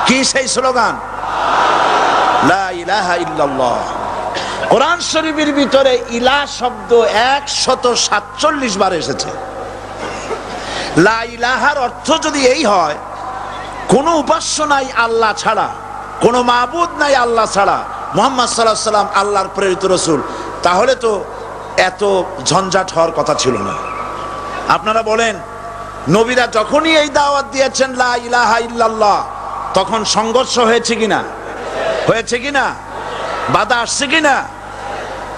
কি সেই স্লোগান? লা ইলাহা ইল্লাল্লাহ। কোরআন শরীফের ভিতরে ইলাহ শব্দ 147 বার এসেছে। লা ইলাহার অর্থ যদি এই হয় কোনো উপাস্য নাই আল্লাহ ছাড়া, কোনো মাবুদ নাই আল্লাহ ছাড়া, মুহাম্মদ সাল্লাল্লাহু আলাইহি ওয়াসাল্লাম আল্লাহর প্রেরিত রাসূল, তাহলে তো এত ঝঞ্ঝাট হওয়ার কথা ছিল না। আপনারা বলেন, নবীরা যখনই এই দাওয়াত দিয়েছেন লা ইলাহা ইল্লাল্লাহ, তখন সংঘর্ষ হয়েছে কিনা? হয়েছে কিনা? বাধা আসছে কিনা?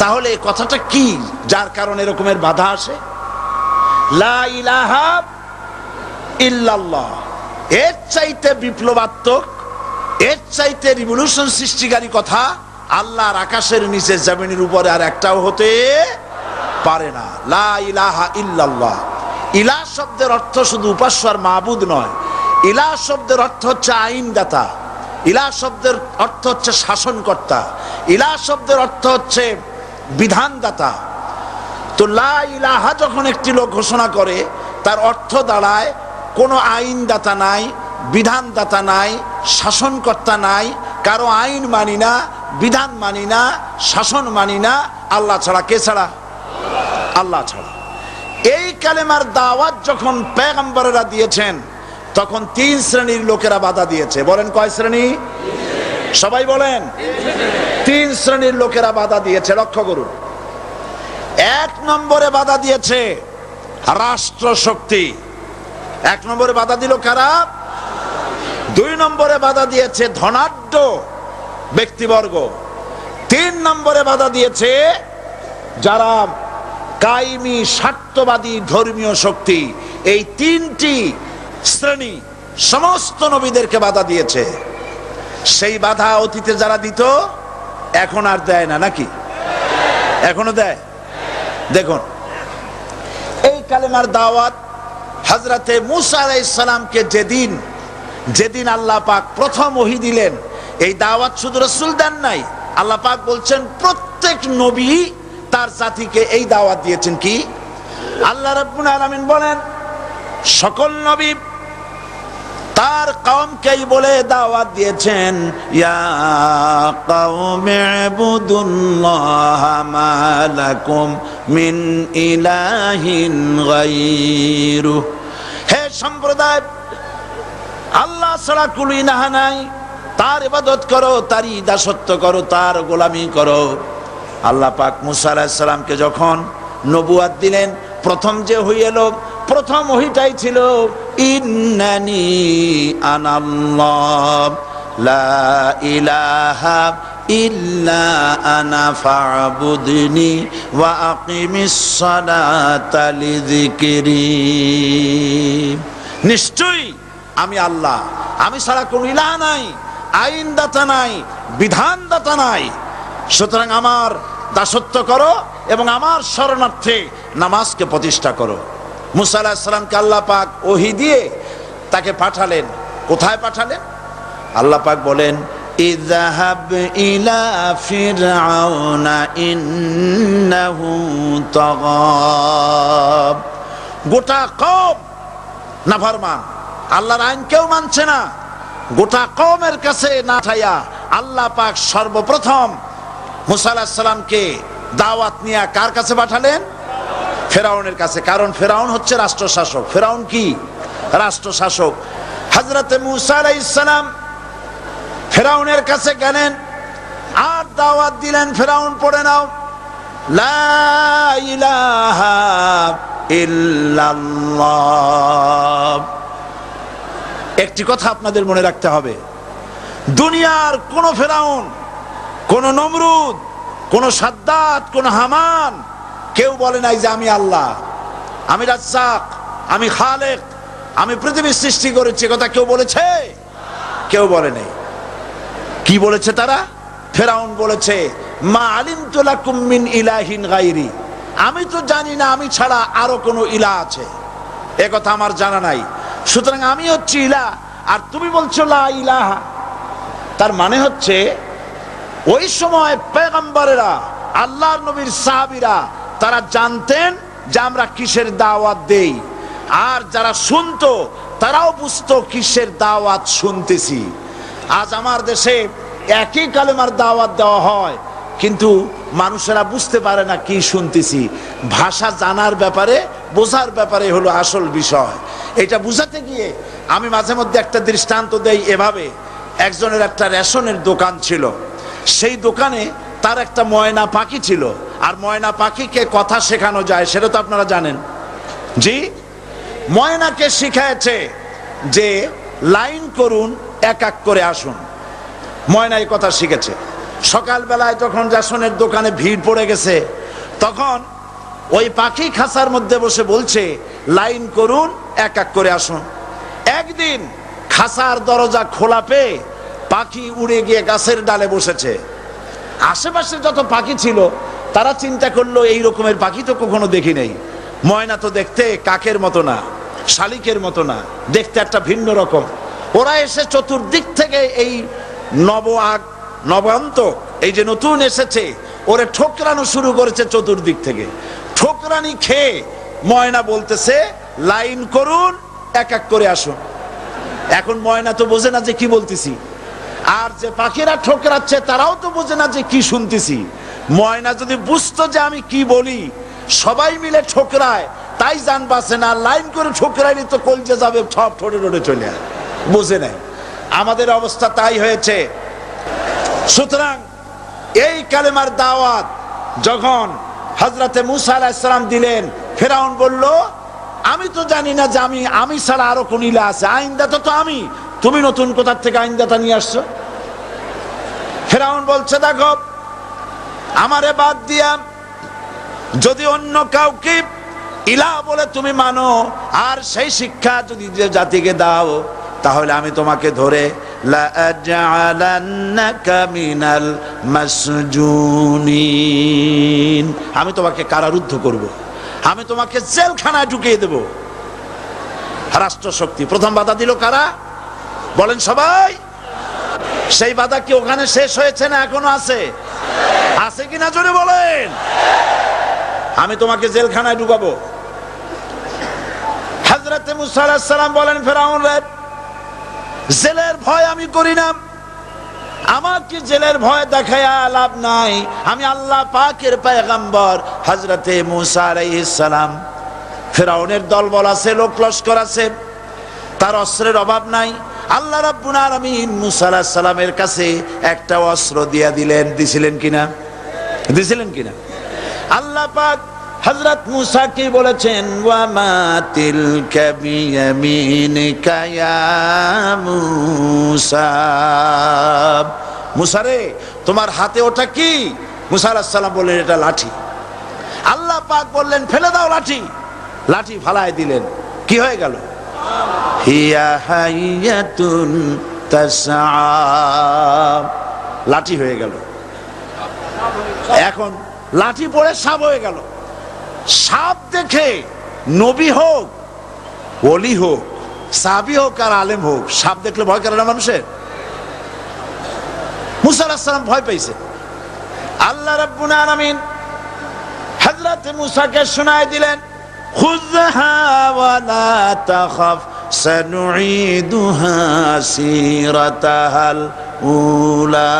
তাহলে এই কথাটা কি যার কারণে এরকমের বাধা আসে? লা ইলাহা ইল্লাল্লাহ, এর চাইতে বিপ্লবাত্মক এর চাইতে রিভলিউশন সৃষ্টিকারী কথা আল্লাহর আকাশের নিচে জমিনের উপরে আর একটাও হতে পারে না। লা ইলাহা ইল্লাল্লাহ। ইলাহ শব্দের অর্থ শুধু উপাস্য আর মাবুদ নয়, ইলাহ শব্দের অর্থ হচ্ছে আইনদাতা, ইলাহ শব্দের অর্থ হচ্ছে শাসনকর্তা, ইলাহ শব্দের অর্থ হচ্ছে বিধানদাতা। তো লা ইলাহা যখন একটি লোক ঘোষণা করে তার অর্থ দাঁড়ায় কোনো আইনদাতা নাই, বিধানদাতা নাই, শাসনকর্তা নাই, কারো আইন মানি না, বিধান মানি না, শাসন মানি না, আল্লাহ ছাড়া। কে ছাড়া? আল্লাহ ছাড়া। এই কালেমার দাওয়াত যখন পয়গম্বরেরা দিয়েছেন তখন তিন শ্রেণীর লোকেরা বাধা দিয়েছে। বলেন কয় শ্রেণী? সবাই বলেন। তিন শ্রেণীর লোকেরা বাধা দিয়েছে, লক্ষ্য করুন। এক নম্বরে বাধা দিয়েছে রাষ্ট্র শক্তি। এক নম্বরে বাধা দিল কারা? দুই নম্বরে বাধা দিয়েছে ধনাঢ্য ব্যক্তিবর্গ। তিন নম্বরে বাধা দিয়েছে যারা কায়েমি স্বার্থবাদী ধর্মীয় শক্তি। এই তিনটি শ্রেণী সমস্ত নবীদেরকে বাধা দিয়েছে। সেই বাধা অতীতে যারা দিত এখন আর দেয় না, নাকি? এখনো দেয়। দেখুন, এই কালেমার দাওয়াত হযরতে মূসা আলাইহিস সালামকে যেদিন আল্লাহ পাক প্রথম ওহী দিলেন, এই দাওয়াত শুধু রাসূল দেন নাই, আল্লাহ পাক বলছেন প্রত্যেক নবী তার জাতিকে এই দাওয়াত দিয়েছেন। কি? আল্লাহ রাব্বুল আলামিন বলেন সকল নবী তার কওমকেই বলে দাওয়াত দিয়েছেন, ইয়া কওমি ইবুদুল্লাহা মা লাকুম মিন ইলাহিন গায়রু। হে সম্প্রদায়, আল্লাহ ছাড়া কোনো ইলাহ নাই, তার ইবাদত করো, তারই দাসত্ব করো, তার গোলামি করো। আল্লাহ পাক মূসা আলাইহিস সালামকে যখন নবুয়াত দিলেন, প্রথম যে ওহী এলো, প্রথম ওহীটাই ছিল ইন্নানি আনাল্লাহ লা ইলাহা ইল্লা আনা ফা'বুদনি ওয়া আকিমিস সালাতা লিযিকরি। নিশ্চয়ই আমি আল্লাহ, আমি ছাড়া কোনো ইলাহ নাই, আইনদাতা নাই, বিধানদাতা নাই, সুতরাং আমার দাসত্ব করো এবং আমার শরণার্থে নামাজকে প্রতিষ্ঠা করো। মূসা আলাইহিস সালামকে আল্লাহ পাক ওহী দিয়ে তাকে পাঠালেন। কোথায় পাঠালেন? আল্লাহ পাক বলেন, ইযহাব ইলা ফিরআউনা ইন্নাহু তাগা। গোটা কওম নাফরমান, আল্লাহর আইন কেউ মানছে না। গোটা কওমের কাছে না ঠাইয়া আল্লাহ পাক সর্বপ্রথম মূসা আলাইহিস সালামকে দাওয়াত নিয়ে কার কাছে পাঠালেন? ফেরাউনের কাছে। কারণ ফেরাউন হচ্ছে রাষ্ট্রশাসক। ফেরাউন কি? রাষ্ট্রশাসক। হযরতে মূসা আলাইহিস সালাম ফেরাউনের কাছে গেলেন আর দাওয়াত দিলেন, ফেরাউন পড়ে নাও লা ইলাহা ইল্লাল্লাহ। একটি কথা আপনাদের মনে রাখতে হবে, দুনিয়ার কোন ফেরাউন, কোন নমরুদ, কোন সাদ্দাত, কোন হামান কেউ বলে নাই যে আমি আল্লাহ, আমি রাজ্জাক, আমি খালেক, আমি পৃথিবীর সৃষ্টি করেছি। কথা কেউ বলেছে? কেউ বলে নাই। কি বলেছে তারা? ফেরাউন বলেছে মা আলিমতু লাকুম মিন ইলাহিন গায়রি, আমি তো জানি না আমি ছাড়া আরো কোনো ইলাহ আছে, এ কথা আমার জানা নাই, সুতরাং আমি হচ্ছি ইলাহ, আর তুমি বলছো লা ইলাহা। তার মানে হচ্ছে ওই সময় পয়গম্বরেরা, আল্লাহর নবীর সাহাবীরা তারা জানতেন যে আমরা কিসের দাওয়াত দেই, আর যারা শুনতো তারাও বুঝতো কিসের দাওয়াত শুনতেছি। আজ আমার দেশে একই কালেমার দাওয়াত দেওয়া হয়, কিন্তু মানুষেরা বুঝতে পারে না কি শুনতেছি। ভাষা জানার ব্যাপারে, বোঝার ব্যাপারে হলো আসল বিষয়। এটা বুঝাতে গিয়ে আমি মাঝে মধ্যে একটা দৃষ্টান্ত দেই এভাবে। একজনের একটা রেশনের দোকান ছিল, সেই দোকানে তার একটা ময়না পাখি ছিল, আর ময়না পাখিকে কথা শেখানো যায় সেটা তো আপনারা জানেন। জি, ময়নাকে শিখায়েছে যে লাইন করুন, এক এক করে আসুন। ময়না এই কথা শিখেছে। সকালবেলায় যখন রেশনের দোকানে ভিড় পড়ে গেছে, তখন ওই পাখি খাঁচার মধ্যে বসে বলছে লাইন করুন, এক এক করে আসুন। একদিন খাঁচার দরজা খোলা পেয়ে পাখি উড়ে গিয়ে গাছের ডালে বসেছে। আশেপাশে যত পাখি ছিল তারা চিন্তা করলো এই রকমের পাখি তো কখনো দেখি নাই। ময়না তো দেখতে কাকের মতো না, শালিকের মতো না, দেখতে একটা ভিন্ন রকম। ওরা এসে চতুর্দিক থেকে এই নবান্ত এই যে নতুন এসেছে ওরে ঠোকরানো শুরু করেছে চতুর্দিক থেকে। ঠোকরানি খেয়ে ময়না বলতেছে লাইন করুন, এক এক করে আসুন। এখন ময়না তো বোঝে না যে কি বলতেছি, আর যে পাখিরা ঠোকরাচ্ছে তারাও তো বোঝে না যে কি শুনতেছি। ময়না যদি বুঝতো যে আমি কি বলি, সবাই মিলে ঠোকরায়, তাই জান বাঁচে না। লাইন করে ঠোকরাইলে তো কলজে যাবে, সব ঠোঁটে ঠোঁটে চলে আসে, বুঝে নাই। আমাদের অবস্থা তাই হয়েছে। সুতরাং এই কালেমার দাওয়াত যখন হযরতে মুসা আলাইহিস সালাম দিলেন, ফেরাউন বলল আমি তো জানি না যে আমি ছাড়া আরো কোন ইলা আছে, আইনদাতা তো আমি, তুমি নতুন কোথা থেকে আইনদাতা নিয়ে আসছো? ফেরাউন বলছে দেখো, আমারে বাদ দিয়া যদি অন্য কাউকে ইলা বলে তুমি মানো আর সেই শিক্ষা যদি যে জাতিকে দাও, তাহলে আমি তোমাকে ধরে লাআজআলান্নাকা মিনাল মাসজুনিন, আমি তোমাকে কারারুদ্ধ করব, আমি তোমাকে জেলখানায় ঢুকিয়ে দেব। রাষ্ট্রশক্তি প্রথম বাধা দিল কারা? বলেন সবাই। সেই বাধা কি ওখানে শেষ হয়েছে না এখনো আছে? আছে কিনা জোরে বলেন। আমি তোমাকে জেলখানায় ঢুকাবো। হযরতে মুসা আলাইহিস সালাম বলেন ফেরাউন রে, জেলের ভয় আমি করি না, আমাকে জেলের ভয় দেখায়া লাভ নাই। আমি আল্লাহ পাকের পয়গম্বর হযরতে মুসা আলাইহিস সালাম। ফেরাউনের দলবল আছে, লোক লস্কর আছে, তার অস্ত্রের অভাব নাই। আল্লাহ রাব্বুল আলামিন মুসা আলাইহিস সালামের কাছে একটা অস্ত্র দিয়া দিলেন। দিছিলেন কিনা? আল্লাহ পাক হযরত মুসা কি বলেছেন, ওয়া মা তিলকা বিয়ামিনিকা ইয়া মুসা, মুসা রে তোমার হাতে ওটা কি? মুসা আলাইহিস সালাম বললেন এটা লাঠি। আল্লাহ পাক বললেন ফেলে দাও লাঠি। লাঠি ফালায় দিলেন, কি হয়ে গেল? হিয়া হাইয়াতুন তাসআ, লাঠি হয়ে গেল। এখন লাঠি পড়ে সাপ হয়ে গেল। সাপ দেখে নবী হোক, ওলি হোক, সাহাবী হোক আর আলেম হোক, সাপ দেখলে ভয় করে না মানুষের? মুসা আলাইহিস সালাম ভয় পাইছে। আল্লাহ রাব্বুল আলামিন হযরত মুসাকে শোনায় দিলেন, খুযহা ওয়া লা তাখাফ সানুঈদুহা সিরাতাহাল উলা,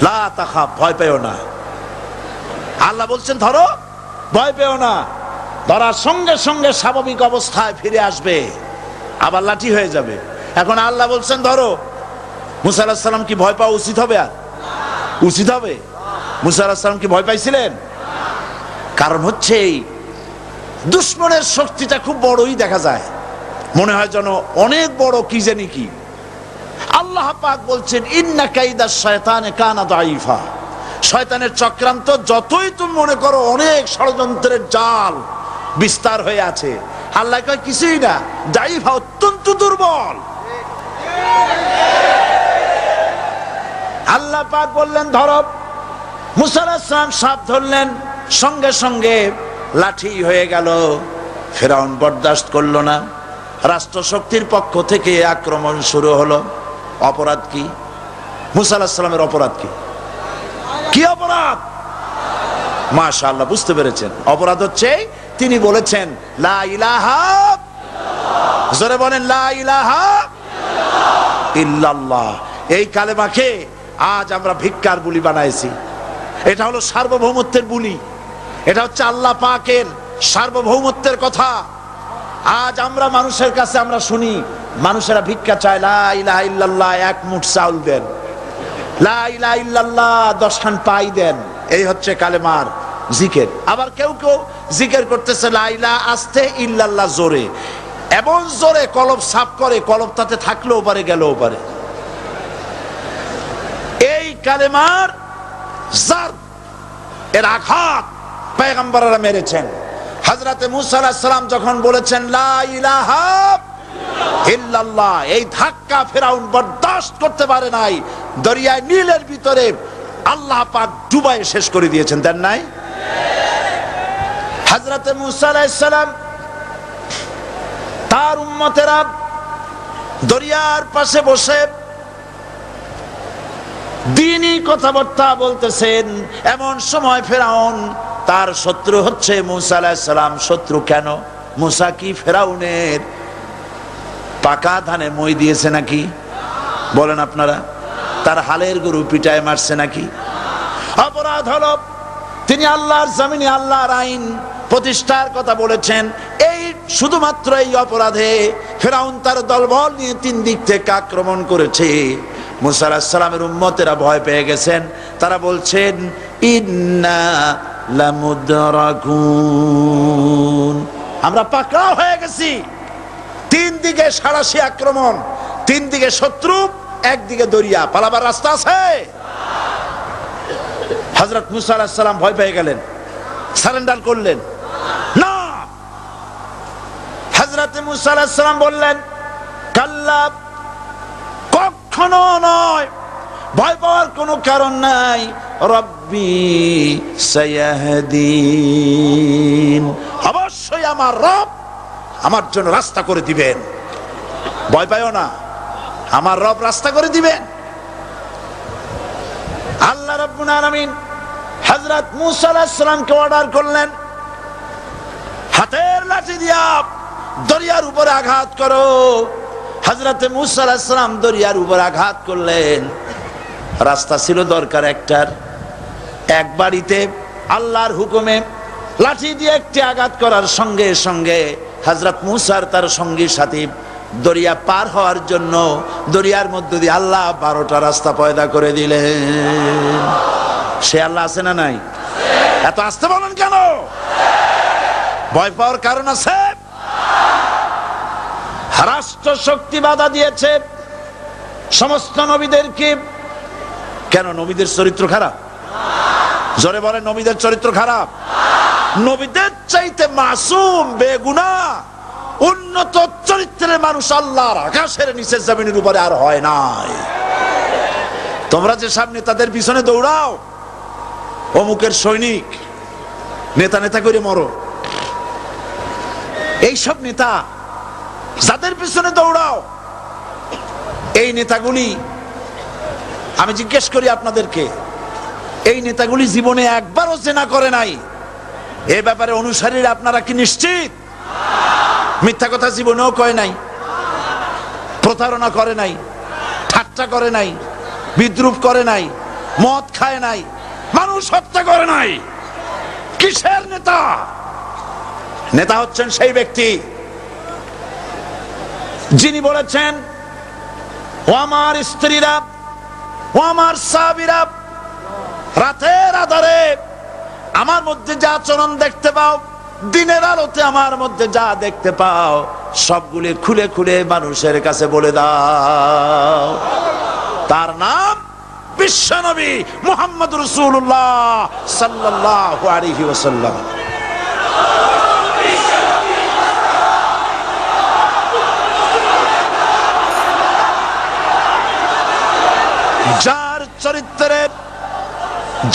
লা তাখাফ, ভয় পেও না। আল্লাহ বলছেন ধরো, ভয় পেও না। ধরার সঙ্গে সঙ্গে স্বাভাবিক অবস্থায় ফিরে আসবে, আবার লাঠি হয়ে যাবে। এখন আল্লাহ বলছেন ধরো। মুসা আলাইহিস সালাম কি ভয় পাওয়া উচিত হবে? আর উচিত হবে? মুসা আলাইহিস সালাম কি ভয় পাইছিলেন? কারণ হচ্ছে এই দুশমনের শক্তিটা খুব বড়ই দেখা যায়, মনে হয় যেন অনেক বড়, কি জানি কি। আল্লাহ পাক বলছেন ইন্না কাইদাশ শায়তানে কানা দাঈফা, শয়তানের চক্রান্ত যতই তুমি মনে করো অনেক ষড়যন্ত্রের জাল বিস্তার হয়ে আছে, আল্লাহ কয় কিছুই না, দাঈফা, অত্যন্ত দুর্বল। আল্লাহ পাক বললেন ধরো। মুসা আলাইহিস সালাম সাপ ধরলেন, সঙ্গে সঙ্গে লাঠি হয়ে গেল। ফেরাউন বরদাস্ত করলো না, রাষ্ট্রশক্তির পক্ষ থেকে আক্রমণ শুরু হলো। অপরাধ কি? মুসা আলাইহিস সালামের অপরাধ কি? কি অপরাধ? মাশাআল্লাহ, বুঝতে পেরেছেন। অপরাধ হচ্ছে তিনি বলেছেন লা ইলাহা ইল্লাল্লাহ, জোরে বলেন লা ইলাহা ইল্লাল্লাহ। এই কালেমাকে আজ আমরা ভিক্ষার বুলি বানাইছি। এটা হলো সার্বভৌমত্বের বুলি, এটা হচ্ছে আল্লাহ পাকের সার্বভৌমত্বের কথা। আজ আমরা মানুষের কাছে আমরা শুনি, মানুষেরা ভিক্ষা চায়, লা ইলাহা ইল্লাল্লাহ, এক মুঠ চাউল দেন, লা ইলাহা ইল্লাল্লাহ 10 খান পাই দেন। এই হচ্ছে কালেমার জিকির। আবার কেউ কেউ জিকির করতেছে লা ইলাহা আস্তে, ইল্লাল্লাহ জোরে, এমন জোরে কলব সাফ করে, কলব তাতে থাকলেও পারে গেলেও পারে। এই কালেমার জার, এর আঘাত পয়গম্বররা মেরেছেন। হযরতে মূসা আলাইহিস সালাম যখন বলেছেন লা ইলাহা ইল্লাল্লাহ, এই ধাক্কা ফেরাউন বরদাশত করতে পারে নাই। দরিয়ায় নীলের ভিতরে আল্লাহ পাক ডুবাইয়ে শেষ করে দিয়েছেন, দেন নাই? হযরতে মূসা আলাইহিস সালাম তার উম্মতেরা দরিয়ার পাশে বসে দ্বীনি কথাবার্তা বলতেছেন। এমন সময় ফেরাউন, তার শত্রু হচ্ছে মূসা আলাইহিস সালাম। শত্রু কেন? মূসা কি ফেরাউনের পাকা ধানে মই দিয়েছে নাকি? বলেন আপনারা। তার হালের গরু পিটায় মারছে নাকি? অপরাধ হলো তিনি আল্লাহর জমিনে আল্লাহর আইন প্রতিষ্ঠার কথা বলেছেন। এই শুধুমাত্র এই অপরাধে ফেরাউন তার দলবল নিয়ে 3 দিক থেকে আক্রমণ করেছে। মূসা আলাইহিস সালামের উম্মতেরা ভয় পেয়ে গেছেন। তারা বলছেন ইন্না লামুদরাকুন, আমরা পাকড়াও হয়ে গেছি। 3 দিকে সাড়াশি আক্রমণ, 3 দিকে শত্রু, একদিকে দরিয়া, পালাবার রাস্তা আছে? হযরত মূসা আলাইহিস সালাম ভয় পেয়ে গেলেন, সারেন্ডার করলেন না। হযরত মূসা আলাইহিস সালাম বললেন কাল্লা, কখনো নয়, ভয় পাওয়ার কোনো কারণ নাই। রব্বি সায়াহদিন, অবশ্যই আমার রব আমার জন্য রাস্তা করে দিবেন। ভয় পাইও না, আমার রব রাস্তা করে দিবেন। আল্লাহ রাব্বুল আলামিন হযরত মূসা আলাইহিস সালামকে অর্ডার করলেন, হাতের লাঠি দিয়া দরিয়ার উপরে আঘাত করো। হযরত মূসা আলাইহিস সালাম দরিয়ার উপর আঘাত করলেন। রাস্তা ছিল দরকার একটার, এক বাড়িতে আল্লাহর হুকুমে লাঠি দিয়ে একটি আঘাত করার সঙ্গে সঙ্গে হযরত মূসার তার সঙ্গী সাথী দরিয়া পার হওয়ার জন্য দরিয়ার মধ্য দিয়ে আল্লাহ 12টা রাস্তা পয়দা করে দিলেন। সে আল্লাহ আছে না নাই? এত আসতে বলেন কেন? ভয় পাওয়ার কারণ আছে? রাষ্ট্র শক্তি বাধা দিয়েছে সমস্ত নবীদেরকে। কেন? নবীদের চরিত্র খারাপ? জোরে বলেন, নবীদের চরিত্র খারাপ? নবীদের চাইতে মাসুম, বেগুনাহ, উন্নত চরিত্রের মানুষ আল্লাহর আকাশের নিচে জমিনের উপরে আর হয় নাই। তোমরা যে সামনে তাদের পিছনে দৌড়াও, অমুকের সৈনিক, নেতা নেতা করে মরো, এইসব নেতা যাদের পিছনে দৌড়াও, এই নেতাগুলি, আমি জিজ্ঞেস করি আপনাদেরকে, এই নেতাগুলি জীবনে একবারও জেনা করে নাই? এ ব্যাপারে অনুসারীরা আপনারা কি নিশ্চিত? মিথ্যা কথা জীবনেও কয় নাই, প্রতারণা করে নাই, ঠাট্টা করে নাই, বিদ্রুপ করে নাই, মদ খায় নাই, মানুষ হত্যা করে নাই। কিসের নেতা? নেতা হচ্ছেন সেই ব্যক্তি যিনি বলেছেন, ও আমার স্ত্রীরা, ও আমার সাহাবীরা, রাতের আধারে আমার মধ্যে যা আচরণ দেখতে পাও, দিনের আলোতে আমার মধ্যে যা দেখতে পাও, সবগুলি খুলে খুলে মানুষের কাছে বলে দাও। তার নাম বিশ্বনবী মুহাম্মদ রাসূলুল্লাহ সাল্লাল্লাহু আলাইহি ওয়াসাল্লাম।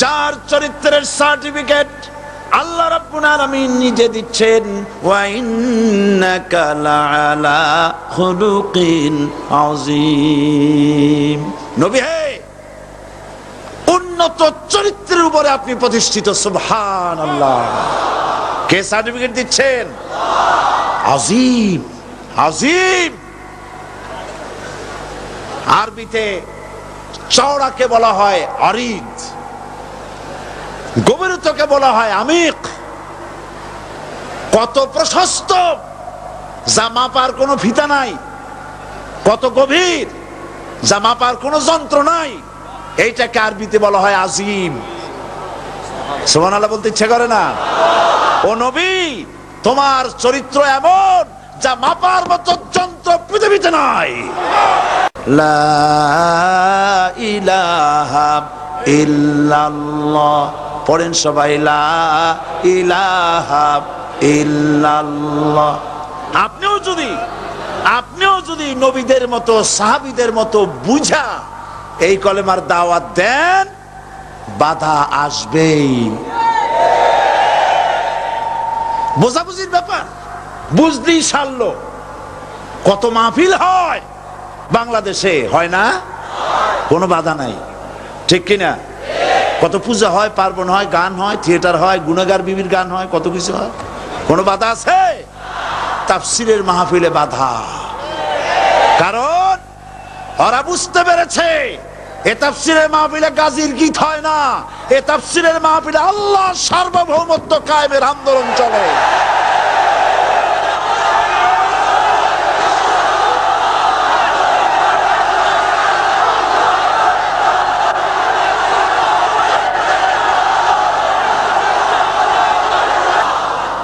যার চরিত্রের সার্টিফিকেট আল্লাহ রাব্বুল আলামিন নিজে দিচ্ছেন, ওয়া ইন্নাকা লাআলা খুলুকিন আযীম। নবী হে, উন্নত চরিত্রের উপরে আপনি প্রতিষ্ঠিত। সুবহানাল্লাহ। কে সার্টিফিকেট দিচ্ছেন? আযীম, আযীম। আরবিতে চওড়াকে বলা হয় আরিদ, গভীরতাকে বলা হয় আমিক। কত প্রশস্ত, যা মাপার কোনো ফিতা নাই, কত গভীর, যা মাপার কোনো যন্ত্র নাই, এইটাকে আরবিতে বলা হয় আজিম। সুবহানাল্লাহ বলতে ইচ্ছে করে না? ও নবী, তোমার চরিত্র এমন যা মাপার মতো যন্ত্র পৃথিবীতে নাই। লা ইলাহা ইল্লাল্লাহ। পড়েন সবাই, লা ইলাহা ইল্লাল্লাহ। আপনিও যদি নবীদের মতো সাহাবীদের মতো বুঝা এই কলেমার দাওয়াত দেন, বাধা আসবেই। বোঝাবুঝির ব্যাপার, বুঝতেই সারলো। কত মাহফিল হয় বাংলাদেশে, হয় না? কোনো বাধা নাই, ঠিক কিনা? কত পূজা হয়, পার্বণ হয়, গান হয়, থিয়েটার হয়, গুনাগার বিবির গান হয়, কত কিছু হয়। কোনো বাধা আছে? তাফসীরের মাহফিলে বাধা। কারণ ওরা বুঝতে পেরেছে এ তাফসীরের মাহফিলে গাজীর গীত হয় না, এ তাফসীরের মাহফিলে আল্লাহর সার্বভৌমত্ব কায়েমের আন্দোলন চলে।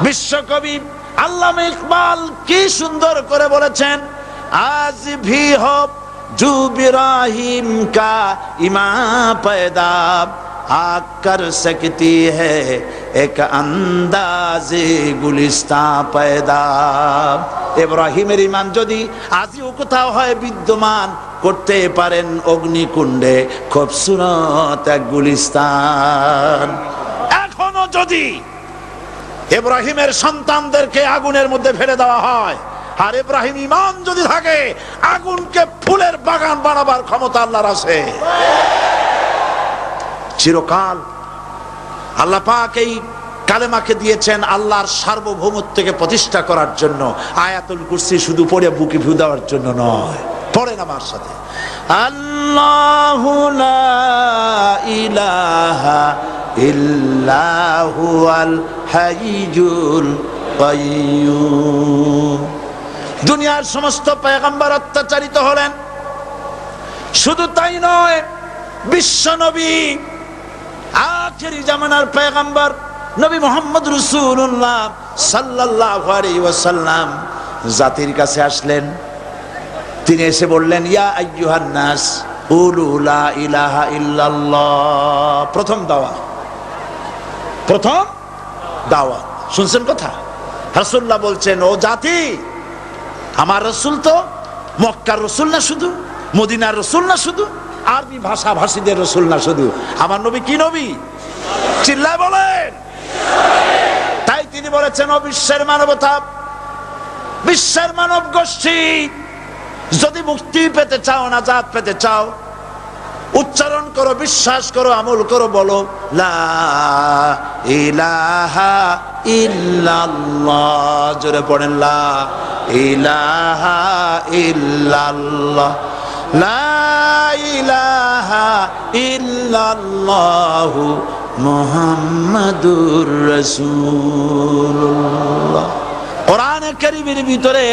বিশ্বকবি আল্লামা ইকবাল কি সুন্দর করে বলেছেন, আজ ভি হো জু ইব্রাহিম কা ইমা पैदा आग कर सकती है एक अंदाज़े गुलिस्तां पैदा। ইব্রাহিমের ঈমান যদি আজও কোথাও হয় বিদ্যমান, করতে পারেন অগ্নিকুণ্ডে খুবসুরত এক গুলিস্তান। এখনো যদি ইব্রাহিমের সন্তানদেরকে আগুনের মধ্যে ফেলে দেওয়া হয়, আর ইব্রাহিম ঈমান যদি থাকে, আগুনকে ফুলের বাগান বানাবার ক্ষমতা আল্লাহর আছে। চিরকাল আল্লাহ পাক এই কালেমাকে দিয়েছেন আল্লাহর সার্বভৌমত্বকে প্রতিষ্ঠা করার জন্য। আয়াতুল কুরসি শুধু পড়ে বুকে ফু দেওয়ার জন্য নয়। পড়েন আমার সাথে, আল্লাহু লা ইলাহা ইল্লাহু আল হাইয়ুল কাইয়্যুম। দুনিয়ার সমস্ত পয়গম্বর অত্যাচারিত হলেন, শুধু তাই নয়, বিশ্ব নবী আখেরি জামানার পয়গম্বর নবী মুহাম্মদ রাসূলুল্লাহ সাল্লাল্লাহু আলাইহি ওয়াসাল্লাম জাতির কাছে আসলেন। তিনি এসে বললেন, ইয়া আইয়ুহান নাস কুলু লা ইলাহা ইল্লাল্লাহ। প্রথম দাওয়াত শুনছেন কথা? রাসূলুল্লাহ বলছেন, ও জাতি, আমার রাসূল তো মক্কার রাসূল না শুধু, মদিনার রাসূল না শুধু, আরবি ভাষা ভাষীদের রাসূল না শুধু, আমার নবী কি নবী? চিল্লায় বলেন। তাই তিনি বলেছেন, ও বিশ্বের মানবতা, বিশ্বের মানব গোষ্ঠী, যদি মুক্তি পেতে চাও, নাজাত পেতে চাও, উচ্চারণ করো, বিশ্বাস করো, আমল করো, বলো লা ইলাহা ইল্লাল্লাহ। জোরে পড়েন, লা ইলাহা ইল্লাল্লাহ, লা ইলাহা ইল্লাল্লাহু মুহাম্মাদুর রাসূলুল্লাহ। কোরআন কারীমের ভিতরে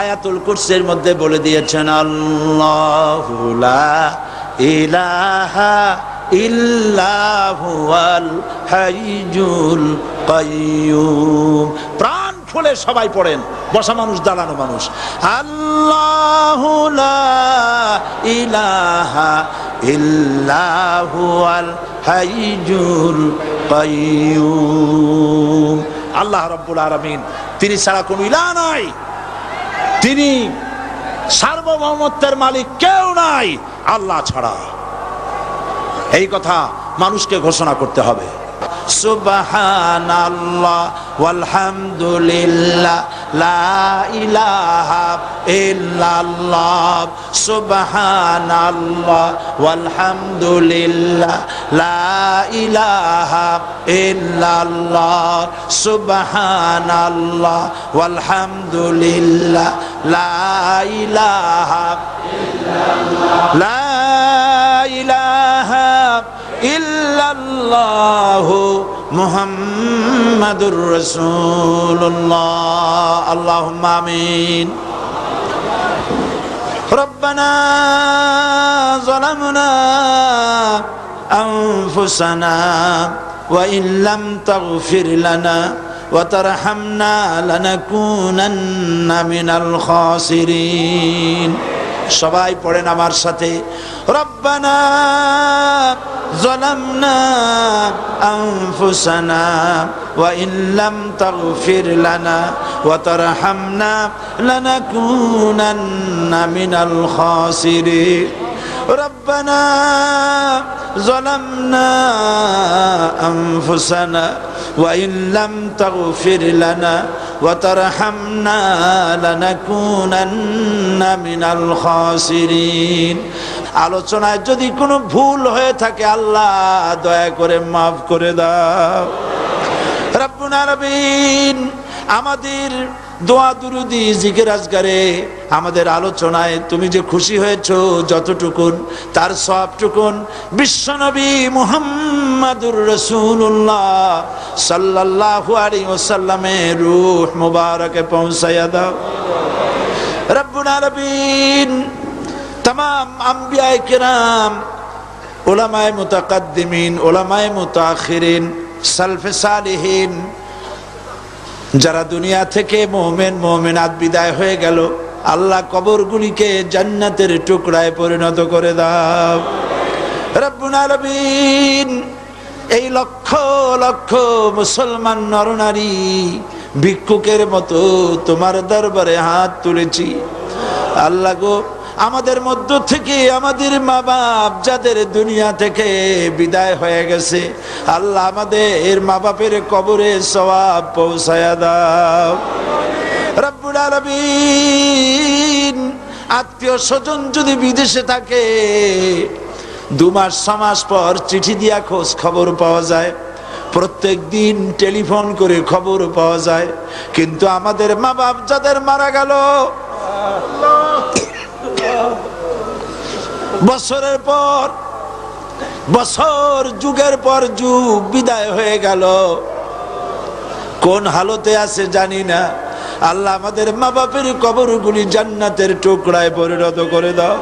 আয়াতুল কুরসির মধ্যে বলে দিয়েছেন, আল্লাহু লা ইলাহা ইল্লাহু আল হাইয়ুল কাইয়্যুম। প্রাণ খুলে সবাই পড়েন, বসা মানুষ, দাঁড়ানো মানুষ, আল্লাহু লা ইলাহা ইল্লাহু আল হাইয়ুল কাইয়্যুম। আল্লাহ রাব্বুল আলামিন, তিনি ছাড়া কোনো ইলাহ নাই, তিনি সার্বভৌমত্বের মালিক, কেউ নাই আল্লাহ ছাড়া। এই কথা মানুষকে ঘোষণা করতে হবে। সুবহানাল্লাহ ওয়ালহামদুলিল্লাহ লা ইলাহা ইল্লাল্লাহ। সুবহানাল্লাহ ওয়ালহামদুলিল্লাহ লা ইলাহা ইল্লাল্লাহ। সুবহানাল্লাহ ওয়ালহামদুলিল্লাহ লা ইলাহা ইল্লাল্লাহ, লা ইলাহা ইল্লাল্লাহু মুহাম্মাদুর রাসূলুল্লাহ। আল্লাহুম্মা আমিন। রব্বানা যালামনা আনফুসানা ওয়া ইন লাম তাগফির লানা ওয়া তারহামনা লানাকুনান্না মিনাল খাসিরিন। সবাই পড়েন আমার সাথে, রব্বানা ظلمنا أنفسنا وإن لم تغفر لنا وترحمنا لنكونن من الخاسرين ربنا ظلمنا أنفسنا وإن لم تغفر لنا وترحمنا لنكونن من الخاسرين আলোচনায় যদি কোনো ভুল হয়ে থাকে আল্লাহ দয়া করে মাফ করে দাও রব্বুল আলামিন আমাদের দোয়া দুরুদি জিকির আজকারে আমাদের আলোচনায় তুমি যে খুশি হয়েছো যতটুকুন তার সবটুকুন বিশ্বনবী মুহাম্মাদুর রাসূলুল্লাহ সাল্লাল্লাহু আলাইহি ওয়াসাল্লামের রূহ মুবারকে পৌঁছায়া দাও রব্বুল আলামিন तमाम अंबियाए किराम उलमाए मुतकद्दिमीन उलमाए मुताखिरीन सल्फे सालिहीन যারা দুনিয়া থেকে মুমিন মুমিনাত বিদায় হয়ে গেল আল্লাহ কবরগুলিকে জান্নাতের টুকরায় পরিণত করে দাও রব্বুল আলামিন এই লক্ষ লক্ষ মুসলমান নরনারী ভিক্ষুকের মতো তোমার দরবারে হাত তুলেছি আল্লাহ গো আমাদের মধ্য থেকে আমাদের মা বাপ যাদের দুনিয়া থেকে বিদায় হয়ে গেছে আল্লাহ আমাদের মা বাপের কবরে সওয়াব পৌঁছায়া দাও রব্বুল আলামিন আত্মীয় স্বজন যদি বিদেশে থাকে 2 মাস 6 মাস পর চিঠি দিয়া খোঁজ খবর পাওয়া যায় প্রত্যেক দিন টেলিফোন করে খবর পাওয়া যায় কিন্তু আমাদের মা বাপ যাদের মারা গেল বছরের পর বছর যুগের পর যুগ বিদায় হয়ে গেল কোন হালতে আছে জানি না আল্লাহ আমাদের মা বাপের কবরগুলি জান্নাতের টুকরায় পরিণত করে দাও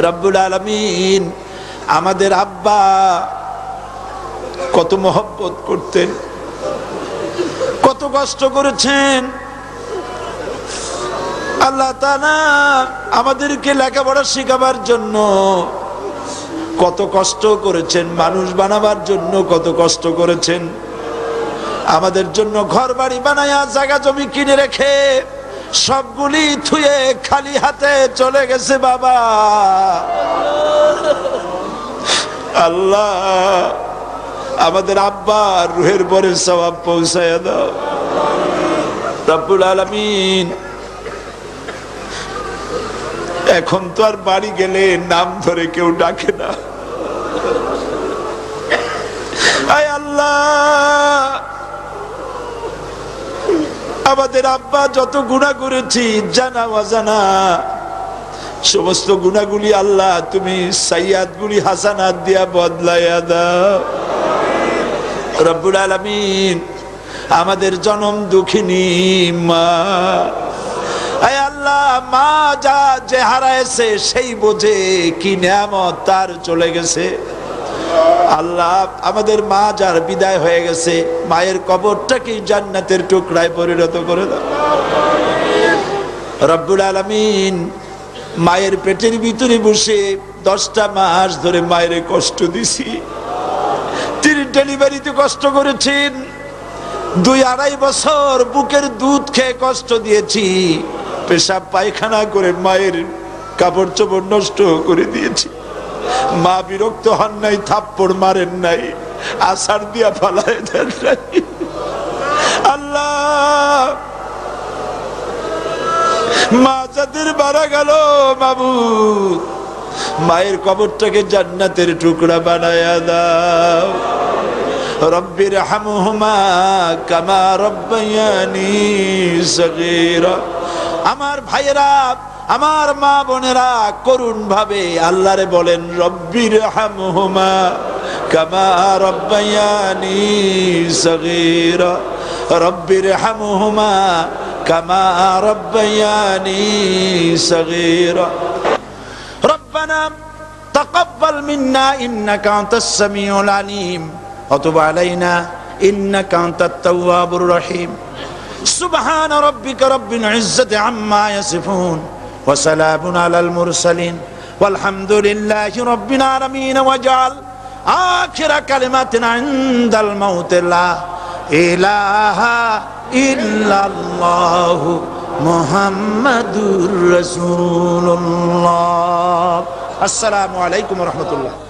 রব্বুল আলামিন আমাদের আব্বা কত মহব্বত করতেন কত কষ্ট করেছেন আল্লাহ তাআলা আমাদেরকে লেখাপড়া শেখাবার জন্য কত কষ্ট করেছেন মানুষ বানাবার জন্য কত কষ্ট করেছেন আমাদের জন্য ঘর বাড়ি বানায়া জায়গা জমি কিনে রেখে সবগুলি থুয়ে খালি হাতে চলে গেছে বাবা আল্লাহ আমাদের আব্বার রুহের পরে সওয়াব পৌঁছায়া দাও রব্বুল আলামিন এখন তো আর বাড়ি গেলে নাম ধরে কেউ ডাকে না আয় আল্লাহ আমাদের আব্বা যত গুনাহ করেছি জানা অজানা সমস্ত গুনাহগুলি আল্লাহ তুমি সাইয়্যাতগুলি হাসানাত দিয়া বদলাইয়া দাও রব্বুল আলামিন আমাদের জনম দুঃখিনী মা আয় আল্লাহ মা যা যে হারাইছে সেই বোঝে কি নিয়ামত তার চলে গেছে আল্লাহ আমাদের মা যার বিদায় হয়ে গেছে মায়ের কবরটাকে জান্নাতের টুকরায় পরিণত করে দাও রব্বুল আলামিন মায়ের পেটের ভিতরে বসে 10টা মাস ধরে মায়ের কষ্ট দিছি তিনি ডেলিভারিতে কষ্ট করেছেন 2-2.5 বছর বুকের দুধ খেয়ে কষ্ট দিয়েছি পেশাব পায়খানা করে মায়ের কাপড় চোপড় নষ্ট করে দিয়েছি মা বিরক্ত হন নাই থাপ্পড় মারেন নাই আছাড় দিয়া ফালায় দেন নাই আল্লাহ মা যাদের মারা গেল মাবুদ মায়ের কবরটাকে জান্নাতের টুকরা বানায়া দাও রব্বির হামহুমা কামা রব্বায়ানি সগীরা আমার ভাইয়েরা আমার মা বোনেরা করুণ ভাবে আল্লাহরে বলেন রব্বির হামহুমা কামা রব্বায়ানি সগীরা রব্বির হামহুমা কামা রব্বায়ানি সগীরা রব্বানা তাকাব্বাল মিন্না ইন্নাকা আনতাস সামিউল আলিম ওয়া তুব আলাইনা ইন্নাকা আনতাত তাওয়াবুর রহিম সুবহান রাব্বিকা রাব্বিল ইজ্জাতি আম্মা ইয়াসিফুন ওয়া সালামুন আলাল মুরসালিন ওয়ালহামদুলিল্লাহি রাব্বিল আলামিন ওয়াজআল আখিরা কালিমাতিনা ইনদাল মাউত লা ইলাহা ইল্লাল্লাহু মুহাম্মাদুর রাসূলুল্লাহ। আসসালামু আলাইকুম ওয়া রাহমাতুল্লাহ।